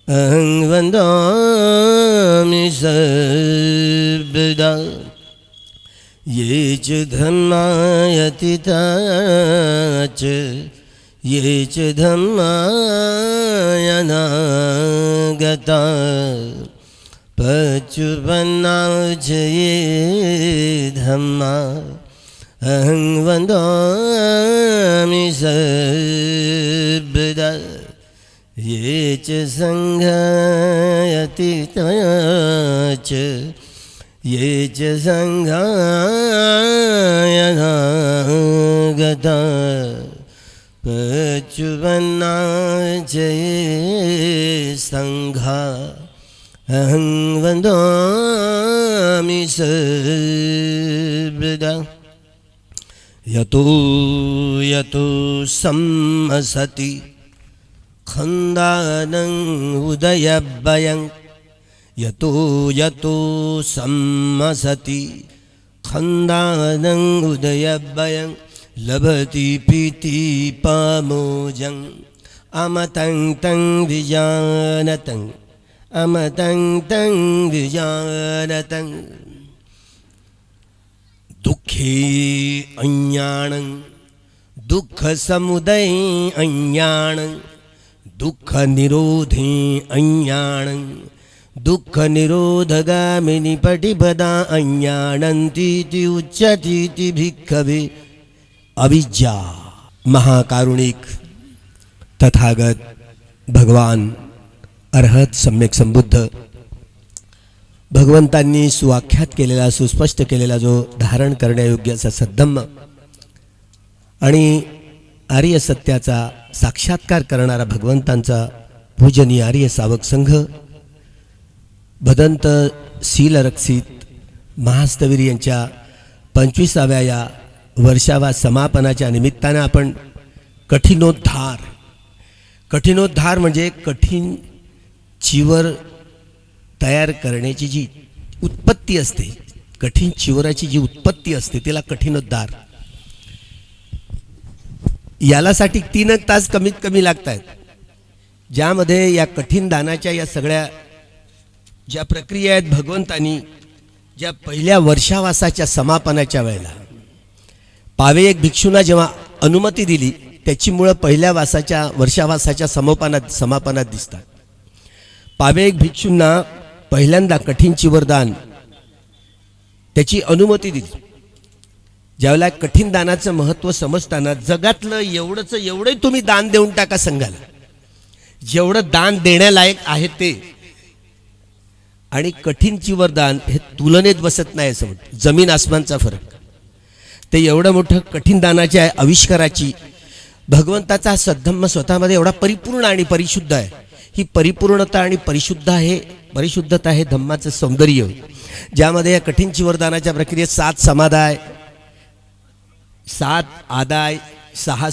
[SPEAKER 5] अहं वदामि सर्वदा ये च धम्मायतीता च ये च धम्मायनागता पच्युपन्नौ च ये धम्मा अहं वदामि सर्वदा ये च सङ्घायतीता च ये च सङ्घायनागता पच्युपन्नौ च ये सङ्घा अहं वदामि सर्वदा यतो यतो सम्मसति खन्दानं उदयभयं यतो यतो सम्मसति खन्दानं उदयभयं लभति प्रीतिपामोजं अमतं तं विजानतं अमतं तं विजानतं दुःखे अज्ञानं दुःखसमुदये अज्ञानं दुःखनिरोधे अज्ञानं दुःखनिरोधगामिनि पटिपदा अज्ञानन्तीति उच्यतीति भिक्खवे अविद्या। महाकारुणिक तथागत भगवान अरहत सम्यक संबुद्ध भगवंतांनी सुआख्यात केलेला सुस्पष्ट केलेला जो धारण करण्यायोग्य असा सद्धम्म आणि आर्य सत्याचा साक्षात्कार करणारा भगवंतांचा पूजनीय आर्य सावक संघ भदंत शीलरक्षित महास्तवीर यांच्या 25व्या या वर्षावा समापनाच्या निमित्तानं आपण कठिनोद्धार म्हणजे कठीण चिवर तयार करण्याची जी उत्पत्ती असते, कठीण चिवराची जी उत्पत्ती असते त्याला कठिनोद्धार, यालासाठी 3 तास कमीत कमी लागत आहेत, ज्यामध्ये या कठीण दानाच्या या सगळ्या ज्या प्रक्रिया आहेत भगवंतांनी ज्या पहिल्या वर्षावासाच्या समापनाच्या वेळेला पावे एक भिक्षूंना जेव्हा अनुमती दिली त्याची मुळं पहिल्या वर्षावासाच्या समापनात दिसतात. पावे एक भिक्षूंना पहिल्यांदा कठीण चिवरदान त्याची अनुमती दिली. ज्यावेळेला कठीण दानाचं महत्त्व समजताना जगातलं एवढंही तुम्ही दान देऊन टाका संघाला, जेवढं दान देण्यालायक आहे ते, आणि कठीण चिवरदान हे तुलनेत बसत नाही असं म्हणतं, जमीन आसमानचा फरक. ते एवढं मोठं कठीण दानाच्या आविष्काराची भगवंताचा सद्धम्म स्वतःमध्ये एवढा परिपूर्ण आणि परिशुद्ध आहे. ही परिपूर्णता आणि परिशुद्धता हे धम्माचं सौंदर्य, ज्यामध्ये या कठीण चिवरदानाच्या प्रक्रियेत 7 समादाय, 7 आदाय, 6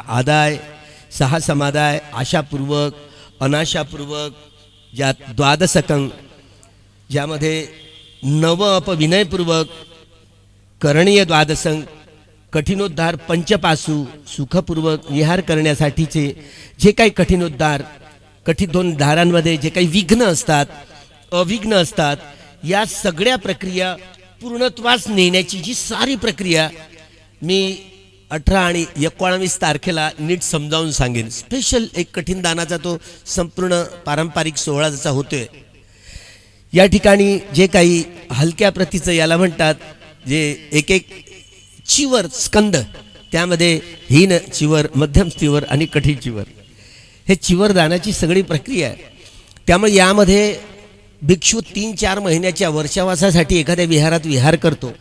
[SPEAKER 5] आदाय, 6 समादाय, आशापूर्वक, अनाशापूर्वक, ज्यात 12 अंक, ज्यामध्ये 9 अपविनयपूर्वक, करणीय 12 अंक, कठिनोद्धार पंचपासू, सुखपूर्वक निहार करण्यासाठीचे जे काही कठिनोद्धारांमध्ये जे काही विघ्न असतात, अविघ्न असतात, या सगळ्या प्रक्रिया पूर्णत्वास नेण्याची जी सारी प्रक्रिया मी 18 आणि 19 तारखेला नीट समजावून सांगेन. स्पेशल एक कठीण दानाचा तो संपूर्ण पारंपरिक सोहळा जसा होतोय, या ठिकाणी जे काही हलक्या प्रतीचं याला म्हणतात, जे एक चिवर स्कंद, त्यामध्ये हीन चिवर, मध्यम चिवर आणि कठीण चिवर, हे चिवर दानाची सगळी प्रक्रिया आहे. त्यामुळे यामध्ये भिक्षू 3-4 महिन्याच्या वर्षावासासाठी एखाद्या विहारात विहार करतो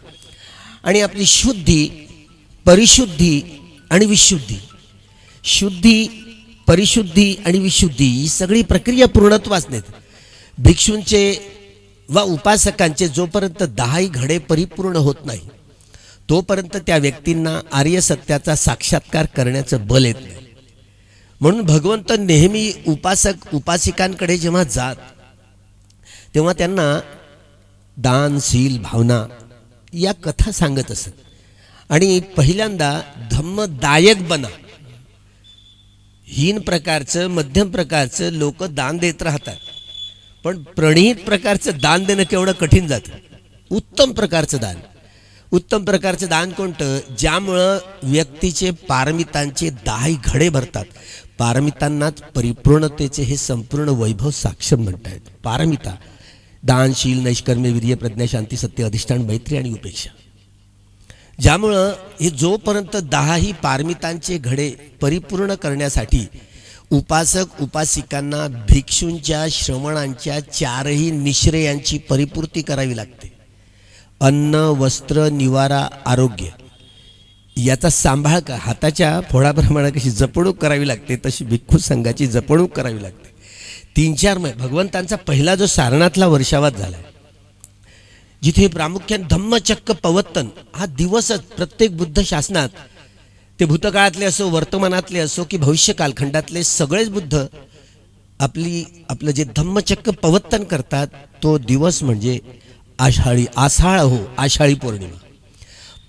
[SPEAKER 5] आणि आपली शुद्धी, परिशुद्धी आणि विशुद्धी, शुद्धी
[SPEAKER 2] परिशुद्धी आणि विशुद्धी ही सगळी प्रक्रिया पूर्णत्वास नेते. भिक्षूंचे व उपासकांचे जोपर्यंत 10 घडे परिपूर्ण होत नाही तोपर्यंत त्या व्यक्तींना आर्य सत्याचा साक्षात्कार करण्याचं बल येत नाही. म्हणून भगवंत नेहमी उपासक उपासिकांकडे जेव्हा जात तेव्हा त्यांना दान, शील, भावना या कथा सांगत असत. आणि पहिल्यांदा धम्मदायक बना. हीन प्रकारचं, मध्यम प्रकारचं लोक दान देत राहतात, पण प्रणीत प्रकारचं दान देणं केवढं कठीण जातं. उत्तम प्रकारचं दान, उत्तम प्रकारचं दान कोणतं? ज्यामुळं व्यक्तीचे पारमितांचे 10 घडे भरतात. पारमितांनाच परिपूर्णतेचे हे संपूर्ण वैभव साक्षम म्हणतायत. पारमिता दान, शील, नैष्कर्म्य, वीर्य, प्रज्ञा, शांती, सत्य, अधिष्ठान, मैत्री आणि उपेक्षा. ज्यामुळं हे जोपर्यंत 10 पारमितांचे घडे परिपूर्ण करण्यासाठी उपासक उपासिकांना भिक्षूंच्या श्रवणांच्या 4ही निश्रेयांची परिपूर्ती करावी लागते. अन्न, वस्त्र, निवारा, आरोग्य याचा सांभाळ का हाताच्या फोडाप्रमाणे कशी जपणूक करावी लागते तशी भिक्खू संघाची जपणूक करावी लागते. 3-4 महिने भगवंतांचा पहिला जो सारनाथला वर्षावात झाला जिथे प्रामुख्याने धम्मचक्क पवत्तन हा दिवसच प्रत्येक बुद्ध शासनात ते भूतकाळातले असो, वर्तमानातले असो की भविष्य कालखंडातले सगळेच बुद्ध आपलं जे धम्मचक्क पवत्तन करतात तो दिवस म्हणजे आषाढी पौर्णिमा.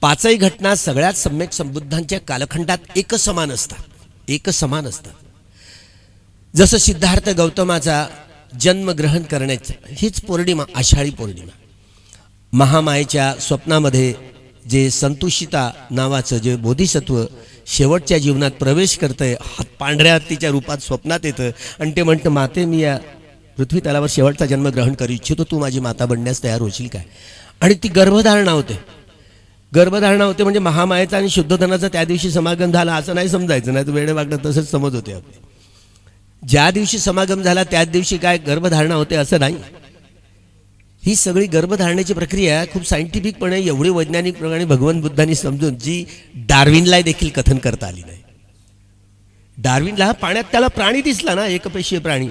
[SPEAKER 2] 5ही घटना सगळ्यात सम्यक संबुद्धांच्या कालखंडात एकसमान असतात. जसं सिद्धार्थ गौतमाचा जन्म ग्रहण करण्याचं हीच पौर्णिमा आषाढी पौर्णिमा. महामायेच्या स्वप्नामध्ये जे संतुषिता नावाचं जे बोधिसत्व शेवटच्या जीवनात प्रवेश करतंय, पांढऱ्या हत्तीच्या रूपात स्वप्नात येतं आणि ते म्हणतं, माते मी या पृथ्वी तलावर शेवटचा जन्म ग्रहण करू इच्छितो, तू माझी माता बनण्यास तयार होशील काय? आणि ती गर्भधारणा होते म्हणजे महामायेचा आणि शुद्धधनाचा त्या दिवशी समागम झाला असं नाही समजायचं, नाही तर वेळे वागणं तसंच समज होते आपले. ज्या दिवशी समागम झाला त्याच दिवशी काय गर्भधारणा होते असं नाही. ही सगळी गर्भधारणेची प्रक्रिया खूप सायंटिफिकपणे एवढी वैज्ञानिकपणे भगवान बुद्धांनी समजून जी डार्विनला देखील कथन करता आली नाही. डार्विनला पाण्यात त्याला प्राणी दिसला ना, एकपेशीय प्राणी,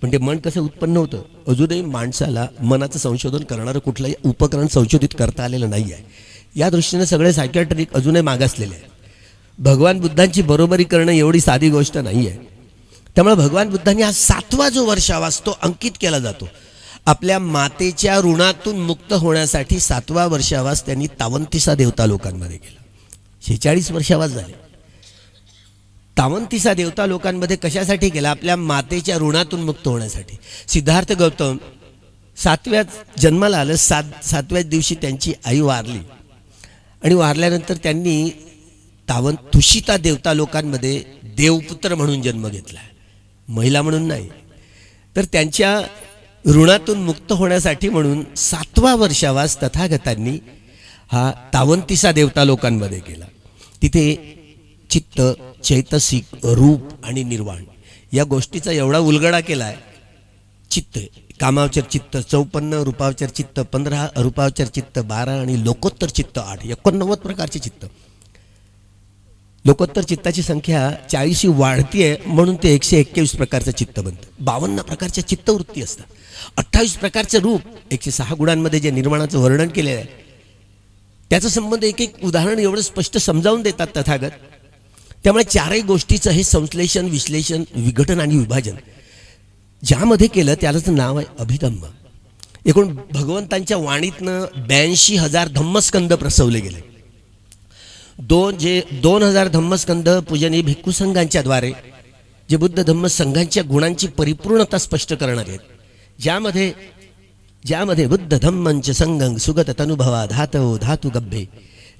[SPEAKER 2] पण ते मन कसं उत्पन्न होतं? अजूनही माणसाला मनाचं संशोधन करणारं कुठलंही उपकरण संशोधित करता आलेलं नाही आहे. या दृष्टीने सगळे सायकॅट्रिक अजूनही मागासलेले आहेत. भगवान बुद्धांची बरोबरी करणं एवढी साधी गोष्ट नाही आहे. त्यामुळे भगवान बुद्धांनी हा 7वा जो वर्षावास तो अंकित केला जातो. आपल्या मातेच्या ऋणातून मुक्त होण्यासाठी 7वा वर्षावास त्यांनी तावंतिसा देवता लोकांमध्ये केला. 46 वर्षावास झाले. तावंतिसा देवता लोकांमध्ये कशासाठी केला? आपल्या मातेच्या ऋणातून मुक्त होण्यासाठी. सिद्धार्थ गौतम 7व्या जन्माला आलं. 7व्याच दिवशी त्यांची आई वारली आणि वारल्यानंतर त्यांनी तुषिता देवता लोकांमध्ये देवपुत्र म्हणून जन्म घेतला, महिला म्हणून नाही. तर त्यांच्या ऋणातून मुक्त होण्यासाठी म्हणून 7वा वर्षावास तथागतांनी हा तावंतिसा देवता लोकांमध्ये केला. तिथे चित्त, चैतसिक, रूप आणि निर्वाण या गोष्टीचा एवढा उलगडा केला आहे. चित्त, कामावचर चित्त 54, रूपावचर चित्त 15, अरूपावचर चित्त 12 आणि लोकोत्तर चित्त 8, 89 प्रकारचे चित्त. लोकोत्तर चित्ताची संख्या 40 वाढतीये म्हणून ते 121 प्रकारचं चित्त बनतं. 52 प्रकारच्या चित्तवृत्ती असतात. 28 प्रकारचं रूप, 106 गुणांमध्ये जे निर्माणाचं वर्णन केलेलं आहे त्याचा संबंध एक उदाहरण एवढं स्पष्ट समजावून देतात तथागत. त्यामुळे 4ही गोष्टीचं हे संश्लेषण, विश्लेषण, विघटन आणि विभाजन ज्यामध्ये केलं त्यालाच नाव आहे अभिधम्म. एकूण भगवंतांच्या वाणीतनं 82,000 धम्मस्कंद प्रसवले गेले. 2000 धम्मस्कंद पूजनीय भिक्खू संघांच्या द्वारे जे बुद्ध धम्म संघांच्या गुणांची परिपूर्णता स्पष्ट करणार आहेत. ज्यामध्ये बुद्ध धम्मंच संगं सुगत तनुभवा धातव धातु गभ्भे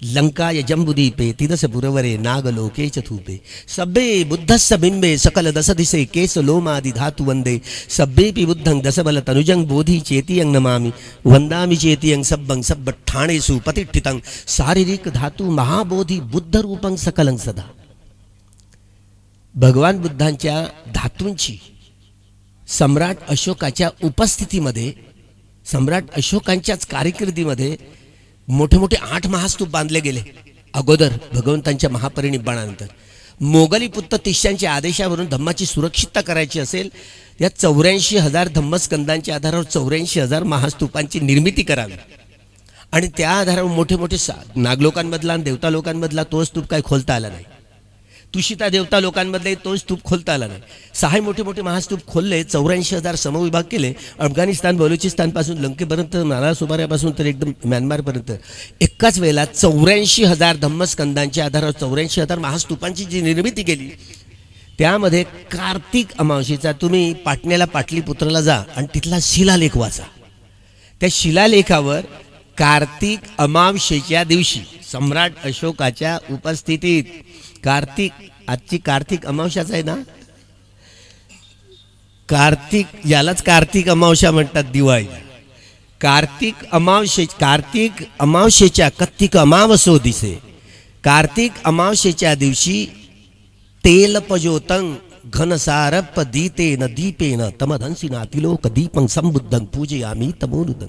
[SPEAKER 2] लंकाय जंबुदीपे तिदस पुरवरे नागलोके चथूपे सब्बे बुद्धस्य बिंबे सकल दस दिसे केस लोमादि धातु वंदे सब्बेपि बुद्धं दसबल तनुजं बोधि चेतियं नमामि वंदामि चेतियं सब्बं सब्ब ठाणेषु प्रतिष्ठितं शारीरिक धातु महाबोधि बुद्ध रूपं सकलं सदा. भगवान बुद्धांच्या धातूंची सम्राट अशोकाच्या उपस्थितीमध्ये, सम्राट अशोकांच्याच कारकिर्दीमध्ये मोठे मोठे 8 महास्तूप बांधले गेले अगोदर भगवंतांच्या महापरिनिब्बाणानंतर.
[SPEAKER 5] मोगली पुत्त तिष्यांच्या आदेशावरून धम्माची सुरक्षितता करायची असेल, या 84,000 धम्मस्कंदांच्या आधारावर 84,000 महास्तूपांची निर्मिती करावी आणि त्या आधारावर मोठे मोठे नागलोकांमधला आणि देवता लोकांमधला तो स्तूप काय खोलता आला नाही. तुषिता देवता लोकांमधले तो स्तूप खोलता आला नाही. 6 मोठे मोठे महास्तूप खोलले, 84,000 समविभाग केले. अफगाणिस्तान बलुचिस्तानपासून लंकेपर्यंत, नारळ सुपाऱ्यापासून तर एकदम म्यानमारपर्यंत एकाच वेळेला 84,000 धम्मस्कंदांच्या आधारावर 84,000 महास्तूपांची जी निर्मिती केली, त्यामध्ये कार्तिक अमावस्येचा तुम्ही पाटण्याला पाटलीपुत्रला जा आणि तिथला शिलालेख वाचा. त्या शिलालेखावर कार्तिक अमावस्येच्या दिवशी सम्राट अशोकाच्या उपस्थितीत, आजची कार्तिक अमावस्याच आहे ना, यालाच कार्तिक अमावस्या म्हणतात, दिवाळी. कार्तिक अमावस्येच्या कत्तिक अमावसो दिसे, कार्तिक अमावस्येच्या दिवशी तेलपजोतं घनसारप दीतेन दीपेन तमधंसिना तिलोक दीपं संबुद्धं पूजयामी तमोनुदं.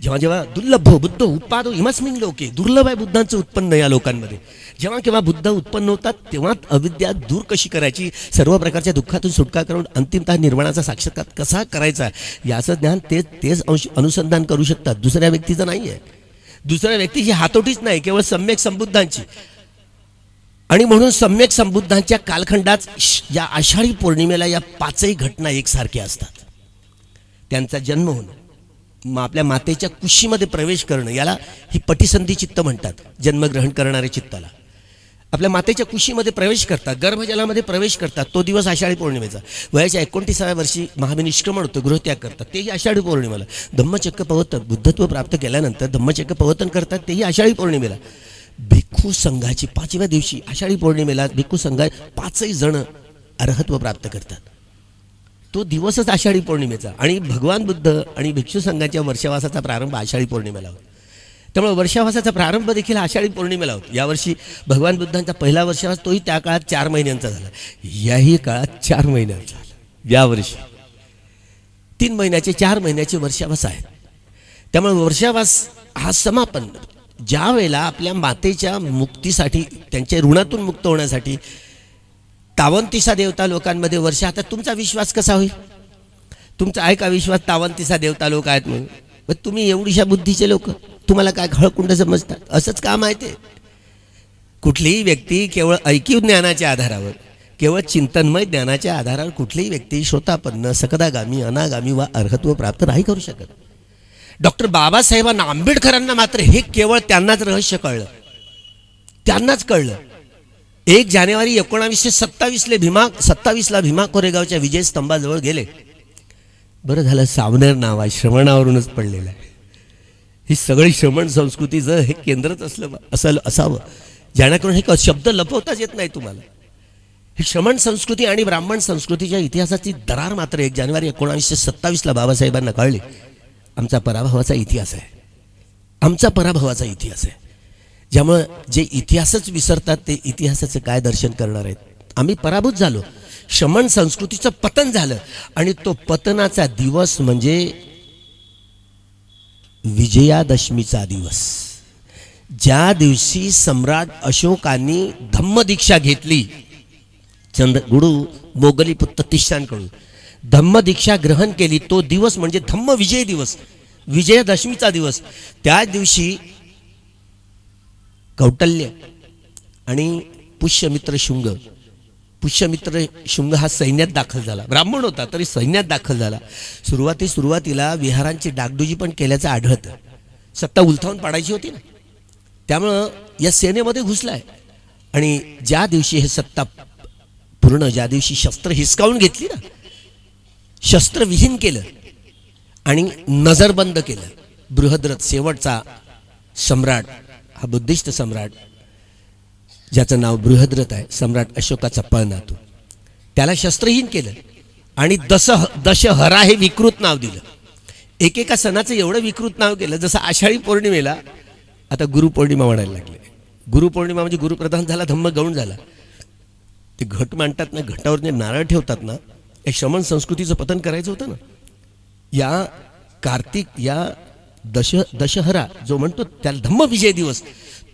[SPEAKER 5] जेव्हा जेव्हा दुर्लभ बुद्ध उत्पादो इमस्मिन लोके, दुर्लभ आहे बुद्धांचं उत्पन्न या लोकांमध्ये. जेव्हा केव्हा बुद्ध उत्पन्न होतात तेव्हा अविद्या दूर कशी करायची, सर्व प्रकारच्या दुःखातून सुटका करून अंतिमतः निर्वाणाचा साक्षात्कार कसा करायचा, याचं ज्ञान तेच अनुसंधान करू शकतात, दुसऱ्या व्यक्तीचं नाही आहे. दुसऱ्या व्यक्तीची हातोटीच नाही, केवळ सम्यक संबुद्धांची. आणि म्हणून सम्यक संबुद्धांच्या कालखंडात या आषाढी पौर्णिमेला या 5ही घटना एकसारख्या असतात. त्यांचा जन्म होणं, आपल्या मातेच्या कुशीमध्ये प्रवेश करणं, याला ही पटिसंधी चित्त म्हणतात. जन्मग्रहण करणाऱ्या चित्ताला आपल्या मातेच्या कुशीमध्ये प्रवेश करतात, गर्भजलामध्ये प्रवेश करतात, तो दिवस आषाढी पौर्णिमेचा. वयाच्या 29व्या वर्षी महाविनिष्क्रमण होतं, गृहत्याग करतात, तेही आषाढी पौर्णिमेला. धम्मचक्र प्रवर्तन, बुद्धत्व प्राप्त केल्यानंतर धम्मचक्र प्रवर्तन करतात, तेही आषाढी पौर्णिमेला. भिक्खू संघाची 5व्या दिवशी आषाढी पौर्णिमेला भिक्खू संघा 5ही जण अर्हत्व प्राप्त करतात, तो दिवसच आषाढी पौर्णिमेचा. आणि भगवान बुद्ध आणि भिक्षू संघाच्या वर्षावासाचा प्रारंभ आषाढी पौर्णिमेला होतो. त्यामुळे वर्षावासाचा प्रारंभ देखील आषाढी पौर्णिमेला होतो. यावर्षी भगवान बुद्धांचा पहिला वर्षावास तोही त्या काळात 4 महिन्यांचा झाला, याही काळात 4 महिन्यांचा झाला. यावर्षी 3 महिन्याचे 4 महिन्याचे वर्षावास आहेत. त्यामुळे वर्षावास हा समापन, ज्या वेळेला आपल्या मातेच्या मुक्तीसाठी, त्यांच्या ऋणातून मुक्त होण्यासाठी 53 देवता लोकांमध्ये वर्ष. आता तुमचा विश्वास कसा होईल? तुमचा आहे का विश्वास 53 देवता लोक आहेत म्हणून? मग तुम्ही एवढीशा बुद्धीचे लोक, तुम्हाला काय खळकुंड समजतात? असंच काम आहे ते. कुठलीही व्यक्ती केवळ ऐकीव ज्ञानाच्या आधारावर, केवळ चिंतनमय ज्ञानाच्या आधारावर कुठलीही व्यक्ती श्रोतापन्न, सकदागामी, अनागामी वा अर्हत्व प्राप्त नाही करू शकत. डॉक्टर बाबासाहेबांना, आंबेडकरांना मात्र हे केवळ त्यांनाच रहस्य कळलं, त्यांनाच कळलं. 1 जानेवारी 1927ला भीमा कोरेगावच्या विजयस्तंभाजवळ गेले. बरं झालं सावनेर नाव आहे, श्रवणावरूनच पडलेलं आहे. ही सगळी श्रवण संस्कृतीचं हे केंद्रच असावं, ज्यानेकरून हे शब्द लपवताच येत नाही तुम्हाला. ही श्रवण संस्कृती आणि ब्राह्मण संस्कृतीच्या इतिहासाची दरार मात्र 1 जानेवारी 1927ला बाबासाहेबांना कळली. आमचा पराभवाचा इतिहास आहे, आमचा पराभवाचा इतिहास आहे. ज्यामुळे जे इतिहासच विसरतात ते इतिहासाचं काय दर्शन करणार आहेत? आम्ही पराभूत झालो, श्रमण संस्कृतीचं पतन झालं. आणि तो पतनाचा दिवस म्हणजे विजयादशमीचा दिवस, ज्या दिवशी सम्राट अशोकांनी धम्मदीक्षा घेतली. गुरु मोगलीपुत्त तिष्यांकडून धम्मदीक्षा ग्रहण केली, तो दिवस म्हणजे धम्म विजय दिवस, विजयादशमीचा दिवस. त्या दिवशी कौटल्य आणि पुष्यमित्र शुंग हा सैन्यात दाखल झाला. ब्राह्मण होता तरी सैन्यात दाखल झाला. सुरुवातीला विहारांची डागडुजी पण केल्याचं आढळतं. सत्ता उलथावून पाडायची होती ना, त्यामुळं या सेनेमध्ये घुसलाय. आणि ज्या दिवशी हे सत्ता पूर्ण, ज्या दिवशी शस्त्र हिसकावून घेतली ना, शस्त्रविहीन केलं आणि नजरबंद केलं. बृहद्रथ शेवटचा सम्राट, हा बुद्धिस्ट सम्राट ज्याचं नाव बृहद्रथ आहे, सम्राट अशोकाचा पळनातू, त्याला शस्त्रहीन केलं आणि दशहरा हे विकृत नाव दिलं. एकेका सणाचं एवढं विकृत नाव केलं, जसं आषाढी पौर्णिमेला आता गुरुपौर्णिमा म्हणायला लागले. गुरुपौर्णिमा म्हणजे गुरुप्रधान झाला, धम्म गौण झाला. ते घट मांडतात ना, घटावर जे नारळ ठेवतात ना, या श्रमण संस्कृतीचं पतन करायचं होतं ना. या कार्तिक, या दशहरा जो म्हणतो त्याला धम्म विजय दिवस,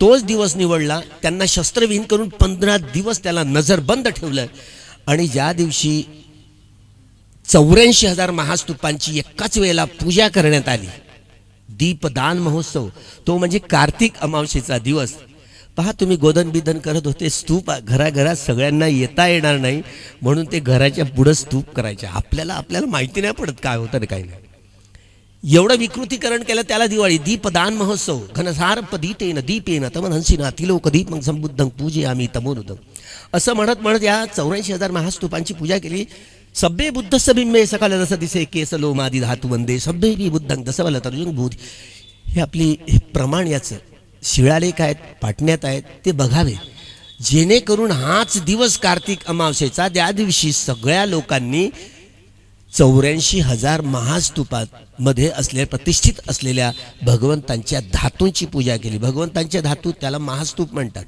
[SPEAKER 2] तोच दिवस निवडला. त्यांना शस्त्रविहीन करून 15 दिवस त्याला नजरबंद ठेवलं. आणि ज्या दिवशी 84,000 महास्तूपांची एकाच वेळेला पूजा करण्यात आली, दीपदान महोत्सव, तो म्हणजे कार्तिक अमावस्येचा दिवस. पहा तुम्ही, गोधन बिधन करत होते, स्तूप घराघरात सगळ्यांना येता येणार नाही म्हणून ते घराच्या पुढं स्तूप करायचे. आपल्याला माहिती नाही पडत काय होतं आणि काय नाही. एवढं विकृतीकरण केलं, त्याला दिवाळी. दीपदान महोत्सव, घनसार पदीतेन दीपेन तमनहंसिना तिलोक दीपं संबुद्धं पूजे आम्ही तमोनुदं, असं म्हणत म्हणत या 84,000 महास्तूपांची पूजा केली. सभ्ये बुद्धस्य बिंबे सकाळ जसं दिसे केस लोमादी धातू वंदे सभ्ये बी बुद्धं दसवल तर्जुन भूत. हे आपली हे प्रमाण याचं शिळालेख आहेत, पाटण्यात आहेत, ते बघावे, जेणेकरून हाच दिवस कार्तिक अमावस्येचा, त्या दिवशी सगळ्या लोकांनी 84,000 महास्तूपामध्ये असलेल्या प्रतिष्ठित असलेल्या भगवंतांच्या धातूंची पूजा केली. भगवंतांच्या धातू त्याला महास्तूप म्हणतात,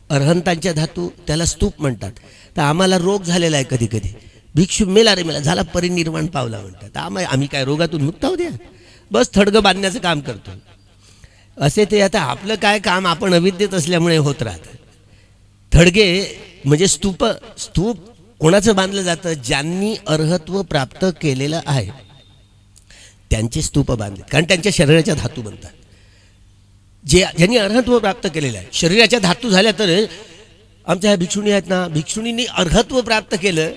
[SPEAKER 2] अरहंतांच्या धातू त्याला स्तूप म्हणतात. तर आम्हाला रोग झालेला आहे, कधी कधी भिक्षू मेला रे मेला, झाला परिनिर्वाण पावला म्हणतात. आम्ही काय रोगातून मुक्त होऊ द्या, बस थडगं बांधण्याचं काम करतो. असे ते आता आपलं काय काम आपण अविद्येत असल्यामुळे होत राहतं. थडगे म्हणजे स्तूप कोणाचं बांधलं जातं? ज्यांनी अर्हत्व प्राप्त केलेलं आहे त्यांचे स्तूप बांधले, कारण त्यांच्या शरीराच्या धातू बनतात. ज्यांनी अर्हत्व प्राप्त केलेलं आहे, शरीराच्या धातू झाल्या तर आमच्या ह्या भिक्षुणी आहेत ना, भिक्षुणींनी अर्हत्व प्राप्त केलं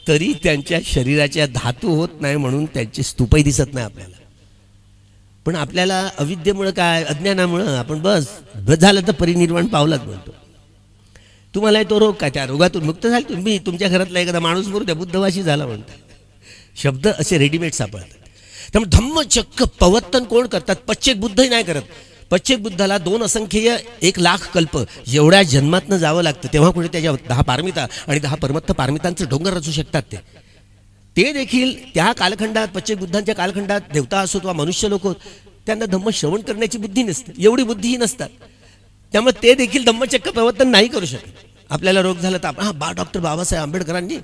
[SPEAKER 2] तरी त्यांच्या शरीराच्या धातू होत नाही म्हणून त्यांचे स्तूपही दिसत नाही आपल्याला. पण आपल्याला अविद्येमुळं काय, अज्ञानामुळं आपण बस झालं तर परिनिर्वाण पावलाच म्हणतो. तुम्हालाही तो रोग काय, त्या रोगातून मुक्त झाले तुम्ही, तुमच्या घरातला एखादा माणूस बरोबर त्या बुद्धवाशी झाला म्हणतात. शब्द असे रेडीमेड सापडतात. त्यामुळे धम्मचक्क प्रवर्तन कोण करतात? पश्चेक बुद्धही नाही करत. पश्चेक बुद्धाला 2 असंख्येय 1,00,000 कल्प जेवढ्या जन्मातनं जावं लागतं, तेव्हा कुठे त्याच्या 10 पारमिता आणि 10 परमत्थ पारमितांचं डोंगर रचू शकतात. ते देखील त्या कालखंडात, पश्चेक बुद्धांच्या कालखंडात देवता असो किंवा मनुष्य लोक, त्यांना धम्म श्रवण करण्याची बुद्धी नसते, एवढी बुद्धीही नसतात. त्यामुळे ते देखील धम्मचक्र प्रवर्तन नाही करू शकत. आपल्याला रोग झाला तर आपण डॉक्टर बाबासाहेब आंबेडकरांनी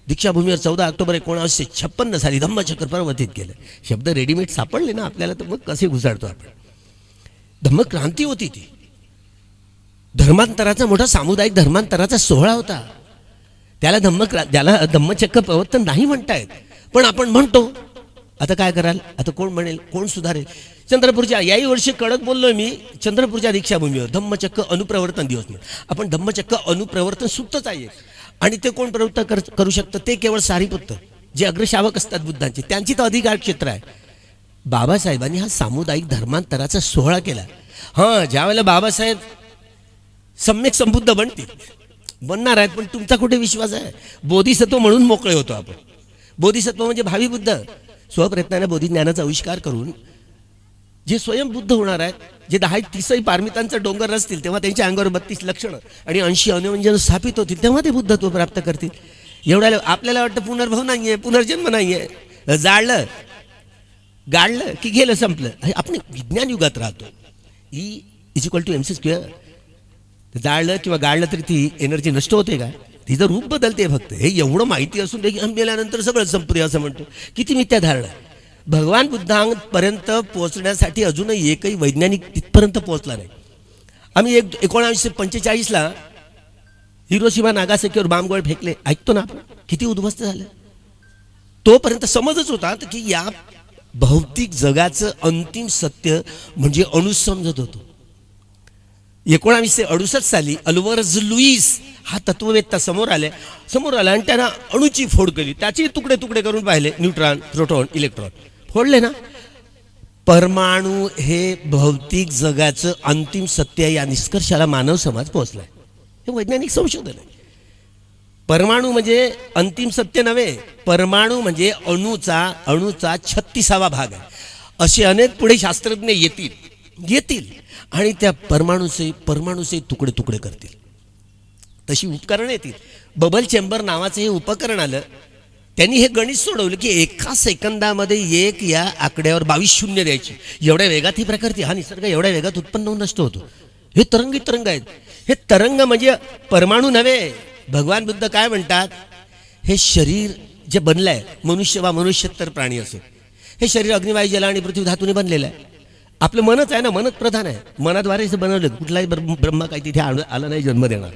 [SPEAKER 2] दीक्षाभूमीवर 14 ऑक्टोबर 1956 साली धम्मचक्र प्रवर्तित केलं. शब्द रेडीमेड सापडले ना आपल्याला, तर मग कसे घुसाडतो आपण. धम्मक्रांती होती ती, धर्मांतराचा मोठा सामुदायिक धर्मांतराचा सोहळा होता. ज्याला धम्मचक्र प्रवर्तन नाही म्हणतायत, पण आपण म्हणतो. आता काय कराल? आता कोण म्हणेल, कोण सुधारेल? चंद्रपूरच्या याही वर्षी कडक बोललोय मी, चंद्रपूरच्या दीक्षाभूमीवर धम्मचक्र अनुप्रवर्तन दिवस म्हणून आपण धम्मचक्र अनुप्रवर्तन सुप्तच आहे. आणि ते कोण प्रवृत्त करू शकतं? ते केवळ सारीपुत्र जे अग्रशावक असतात बुद्धांचे, त्यांची तर अधिकार क्षेत्र आहे. बाबासाहेबांनी हा सामुदायिक धर्मांतराचा सोहळा केला. हां, ज्या वेळेला बाबासाहेब सम्यक संबुद्ध बनणार आहेत, पण तुमचा कुठे विश्वास आहे? बोधिसत्व म्हणून मोकळे होतो आपण. बोधिसत्व म्हणजे भावी बुद्ध, स्वप्रयत्नाने बोधिज्ञानाचा आविष्कार करून जे स्वयंबुद्ध होणार आहेत, जे 10-30 पारमितांचा डोंगर असतील, तेव्हा त्यांच्या अंगावर 32 लक्षणं आणि 80 अनुवंजन स्थापित होतील, तेव्हा ते बुद्धत्व प्राप्त करतील. एवढ्या आपल्याला वाटतं पुनर्भव नाही आहे, पुनर्जन्म नाही आहे, जाळलं गाळलं की गेलं, संपलं. आपण विज्ञान युगात राहतो. E=mc². जाळलं किंवा गाळलं तरी ती एनर्जी नष्ट होते का? तिचं रूप बदलते फक्त. हे एवढं माहिती असून देखील आम्ही मेल्यानंतर सगळं संपते असं म्हणतो. किती मिथ्या धारणा. भगवान बुद्धांपर्यंत पोहोचण्यासाठी अजूनही एकही वैज्ञानिक तिथपर्यंत पोहोचला नाही. आम्ही 1945ला हिरोशिमा नागासाकीवर बांबगोळे फेकले, ऐकतो ना आपण, किती उद्ध्वस्त झालं. तोपर्यंत समजच होता की या भौतिक जगाचं अंतिम सत्य म्हणजे अणू समजत होतो. 1968 साली अल्वर्ज लुईस हा तत्ववेत्ता समोर आला आणि त्यानं अणूची फोड केली, त्याचे तुकडे तुकडे करून पाहिले, न्यूट्रॉन, प्रोटॉन, इलेक्ट्रॉन फोडले ना. परमाणू हे भौतिक जगाचं अंतिम सत्य, या निष्कर्षाला मानव समाज पोहोचलाय. हे वैज्ञानिक संशोधन आहे. परमाणू म्हणजे अंतिम सत्य नव्हे, परमाणू म्हणजे अणूचा 36वा भाग आहे. असे अनेक पुढे शास्त्रज्ञ येतील आणि त्या परमाणूचे तुकडे तुकडे करतील. तशी उपकरणं येतील. बबल चेंबर नावाचं हे उपकरण आलं. त्यांनी हे गणित सोडवलं की 1 सेकंदामध्ये 1 या आकड्यावर 22 शून्य द्यायची. एवढ्या वेगात ही प्रकृती, हा निसर्ग एवढ्या वेगात उत्पन्न होऊन नष्ट होतो. हे तरंग आहेत. हे तरंग म्हणजे परमाणू नव्हे. भगवान बुद्ध काय म्हणतात? हे शरीर जे बनलं आहे, मनुष्य वा मनुष्यतर प्राणी असेल, हे शरीर अग्निवायू, जल आणि पृथ्वी धातूने बनलेलं आहे.
[SPEAKER 5] आपलं मनच आहे ना, मनच प्रधान आहे. मनाद्वारे बनवलं, कुठलाही ब्रह्मा काही तिथे आला नाही जन्म देणार.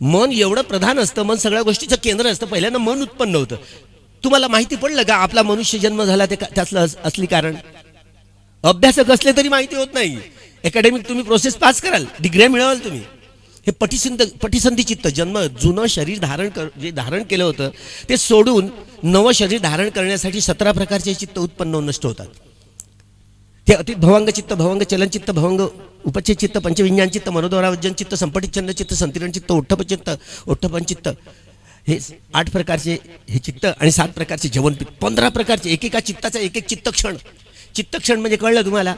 [SPEAKER 5] मन एवढं प्रधान असतं, मन सगळ्या गोष्टीचं केंद्र असतं. पहिल्यांदा मन उत्पन्न होतं. तुम्हाला माहिती पडलं का आपला मनुष्य जन्म झाला ते त्यातलं असली कारण? अभ्यासक असले तरी माहिती होत नाही. अकॅडमिक तुम्ही प्रोसेस पास कराल, डिग्र्या मिळवाल तुम्ही. हे पटिसंधी चित्त, जन्म जुनं शरीर जे धारण केलं होतं ते सोडून नवं शरीर धारण करण्यासाठी 17 प्रकारचे चित्त उत्पन्न होऊन नष्ट होतात. ते अतीत भवांग चित्त, भवांग चलन चित्त, भवांग उपच्छेद चित्त, पंचविज्ञान चित्त, मनोद्वारावज्जन चित्त, संपटित छंद चित्त, संतिरण चित्त, ओठ्ठपन चित्त, हे 8 प्रकारचे हे चित्त आणि 7 प्रकारचे जवनपित, 15 प्रकारचे. एकेका चित्ताचा एक एक चित्तक्षण. चित्तक्षण म्हणजे कळलं तुम्हाला?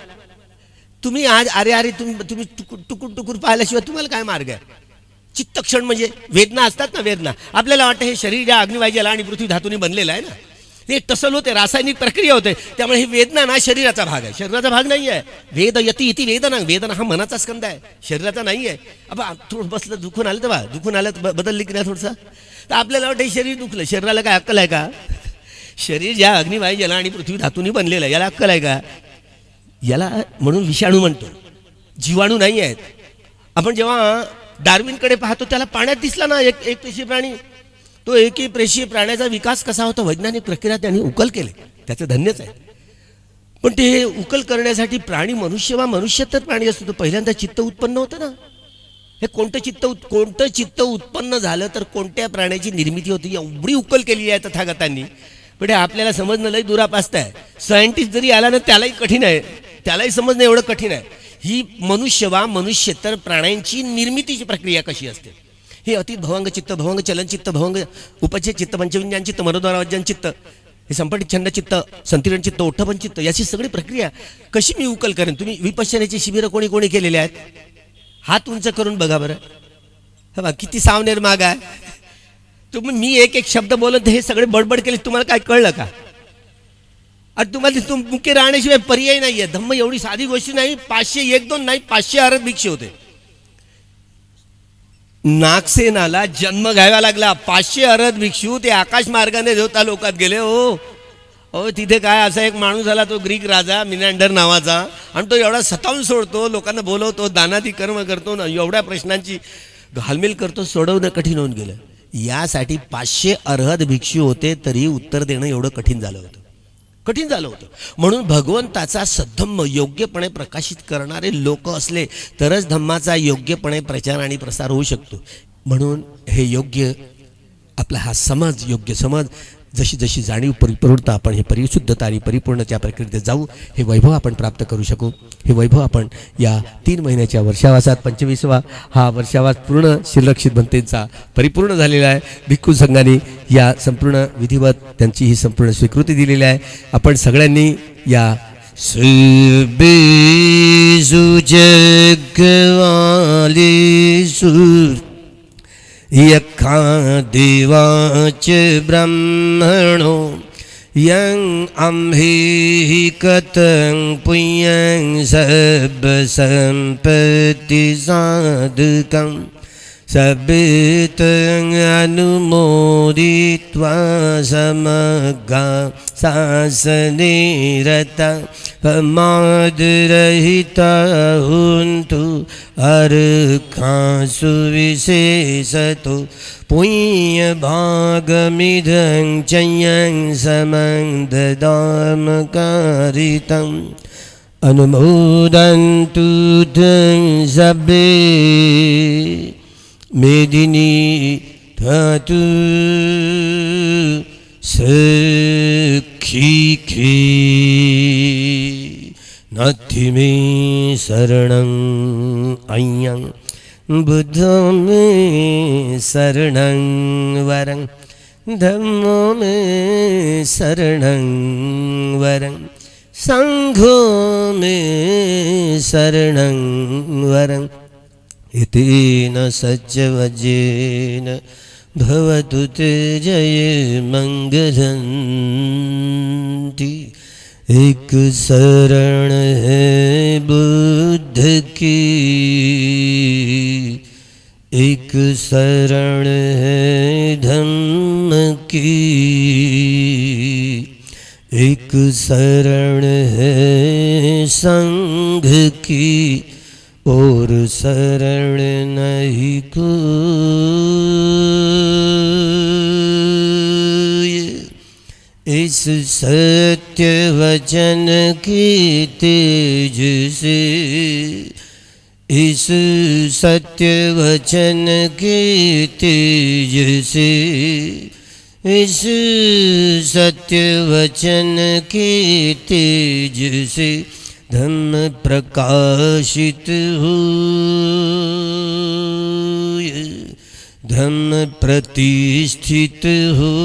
[SPEAKER 5] तुम्ही आज अरे तुम्ही टुकूर पाहिल्याशिवाय तुम्हाला काय मार्ग आहे? चित्तक्षण म्हणजे वेदना असतात ना, वेदना. आपल्याला वाटतं हे शरीर या अग्निवायू जल आणि पृथ्वी धातूने बनलेलं आहे ना, हे टसल होते, रासायनिक प्रक्रिया होते. त्यामुळे ही वेदना ना शरीराचा भाग आहे, शरीराचा भाग नाही आहे. वेद यती इति वेदना, वेदना हा मनाचा स्कंद आहे, शरीराचा नाही आहे. अब थोडं बसलं, दुखून आलं तेव्हा, दुखून आलं बदलली की नाही थोडंसं, तर आपल्याला वाटतं हे शरीर दुखलं. शरीराला काय अक्कल आहे का? शरीर ज्या अग्निवायू जल आणि पृथ्वी धातूने बनलेलं आहे, याला अक्कल आहे का? याला म्हणून विषाणू म्हणतो, जीवाणू नाही आहेत. आपण जेव्हा डार्विनकडे पाहतो त्याला पाण्यात दिसला ना एक पेशी प्राणी, तो एकही पेशी प्राण्याचा विकास कसा होता वैज्ञानिक प्रक्रिया त्यांनी उकल केले, त्याचं धन्यच आहे. पण ते उकल करण्यासाठी प्राणी मनुष्य तर प्राणी असतो, तो पहिल्यांदा चित्त उत्पन्न होतं ना. हे कोणतं चित्त उत्पन्न झालं तर कोणत्या प्राण्याची निर्मिती होती, एवढी उकल केली आहे तथागतांनी. पण हे आपल्याला समजणं लई दुरापास्त आहे. सायंटिस्ट जरी आला ना त्यालाही कठीण आहे, त्यालाही समजणं एवढं कठीण आहे. ही मनुष्यतर प्राण्यांची निर्मितीची प्रक्रिया कशी असते, हे अतीत भवांग चित्त, भवांग चलन चित्त, भवांग उपच्छेद चित्त, पंचविज्ञान चित्त, मनोद्वारावज्जन चित्त, हे संपटित छंद चित्त, संतिरण चित्त, ओठ्ठपन चित्त, याची सगळी प्रक्रिया कशी मी उकल करेन. तुम्ही विपश्यनेची शिबिरं कोणी केलेले आहेत? हात उंच करून बघा बरं. हा किती सावनेर माग आहे. तुम्ही मी एक शब्द बोलत हे सगळे बडबड केले, तुम्हाला काय कळलं का? आणि तुम्हाला मुख्य राहण्याशिवाय पर्याय नाही आहे. धम्म एवढी साधी गोष्टी नाही. 500 1-2 नाही, 500 अरब भिक्षे होते. नागसेनाला जन्म घ्यावा लागला. 500 अरब भिक्षू ते आकाश मार्गाने देवता लोकात गेले. हो तिथे काय असा एक माणूस झाला, तो ग्रीक राजा मिनांडर नावाचा, आणि तो एवढा सतावून सोडतो, लोकांना बोलवतो, दानादी कर्म करतो ना, एवढ्या प्रश्नांची घालमेल करतो, सोडवणं कठीण होऊन गेलं. यासाठी 500 अर्हत भिक्षू होते तरी उत्तर देणं एवढं कठीण झालं होतं. म्हणून भगवंताचा सद्धम्म योग्यपणे प्रकाशित करणारे लोक असले तरच धम्माचा योग्यपणे प्रचार आणि प्रसार होऊ शकतो. म्हणून हे योग्य आपला हा समज, योग्य समज, जशी जशी जाणीव परिपूर्णता, आपण हे परिशुद्धता आणि परिपूर्णतेच्या प्रक्रियेत जाऊ, हे वैभव आपण प्राप्त करू शकू. हे वैभव आपण या 3 महिन्याच्या वर्षावासात 25वा हा वर्षावास पूर्ण शिलक्षित भंतेचा परिपूर्ण झालेला आहे. भिक्खू संघाने या संपूर्ण विधिवत त्यांची ही संपूर्ण स्वीकृती दिलेली आहे. आपण सगळ्यांनी या सुबेजु जगवाले सुर यखा देवाच ब्रह्मणो यं आम्ही कतं पुयं सब संपत्ति साधकं सबितं अनुमोदित्वा समगा शासने रता प्रमादरहिता हुन्तु अर्कासु विशेषतो पुण्य भागमिदं चयं समं ददाम कारितम् अनुमोदन्तु तं सबे मेदिनी धातु सखी नथि मे शरणं अय्यं बुद्धो मे शरणं वरं धम्मो मे शरणं वरं संघो मे शरणं वरं इतेन सच्चवजेन भवतु ते जय मंगलंती. एक शरण है बुद्ध की, एक शरण है धम्म की, एक शरण है संघ की और शरण नहीं कोई। इस सत्य वचन की तेज से, इस सत्य वचन की तेज से, इस सत्य वचन की तेज से धम्म प्रकाशित होय, धम्म प्रतिष्ठित होय,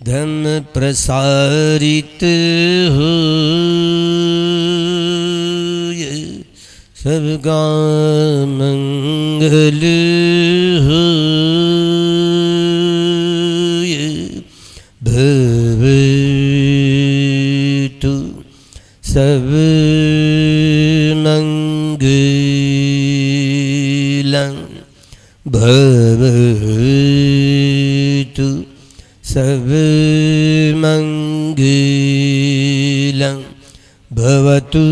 [SPEAKER 5] धम्म प्रसारित होय, सबका मंगल होय, भवतु सब मंगलं, भवतु सब मंगलं, भवतु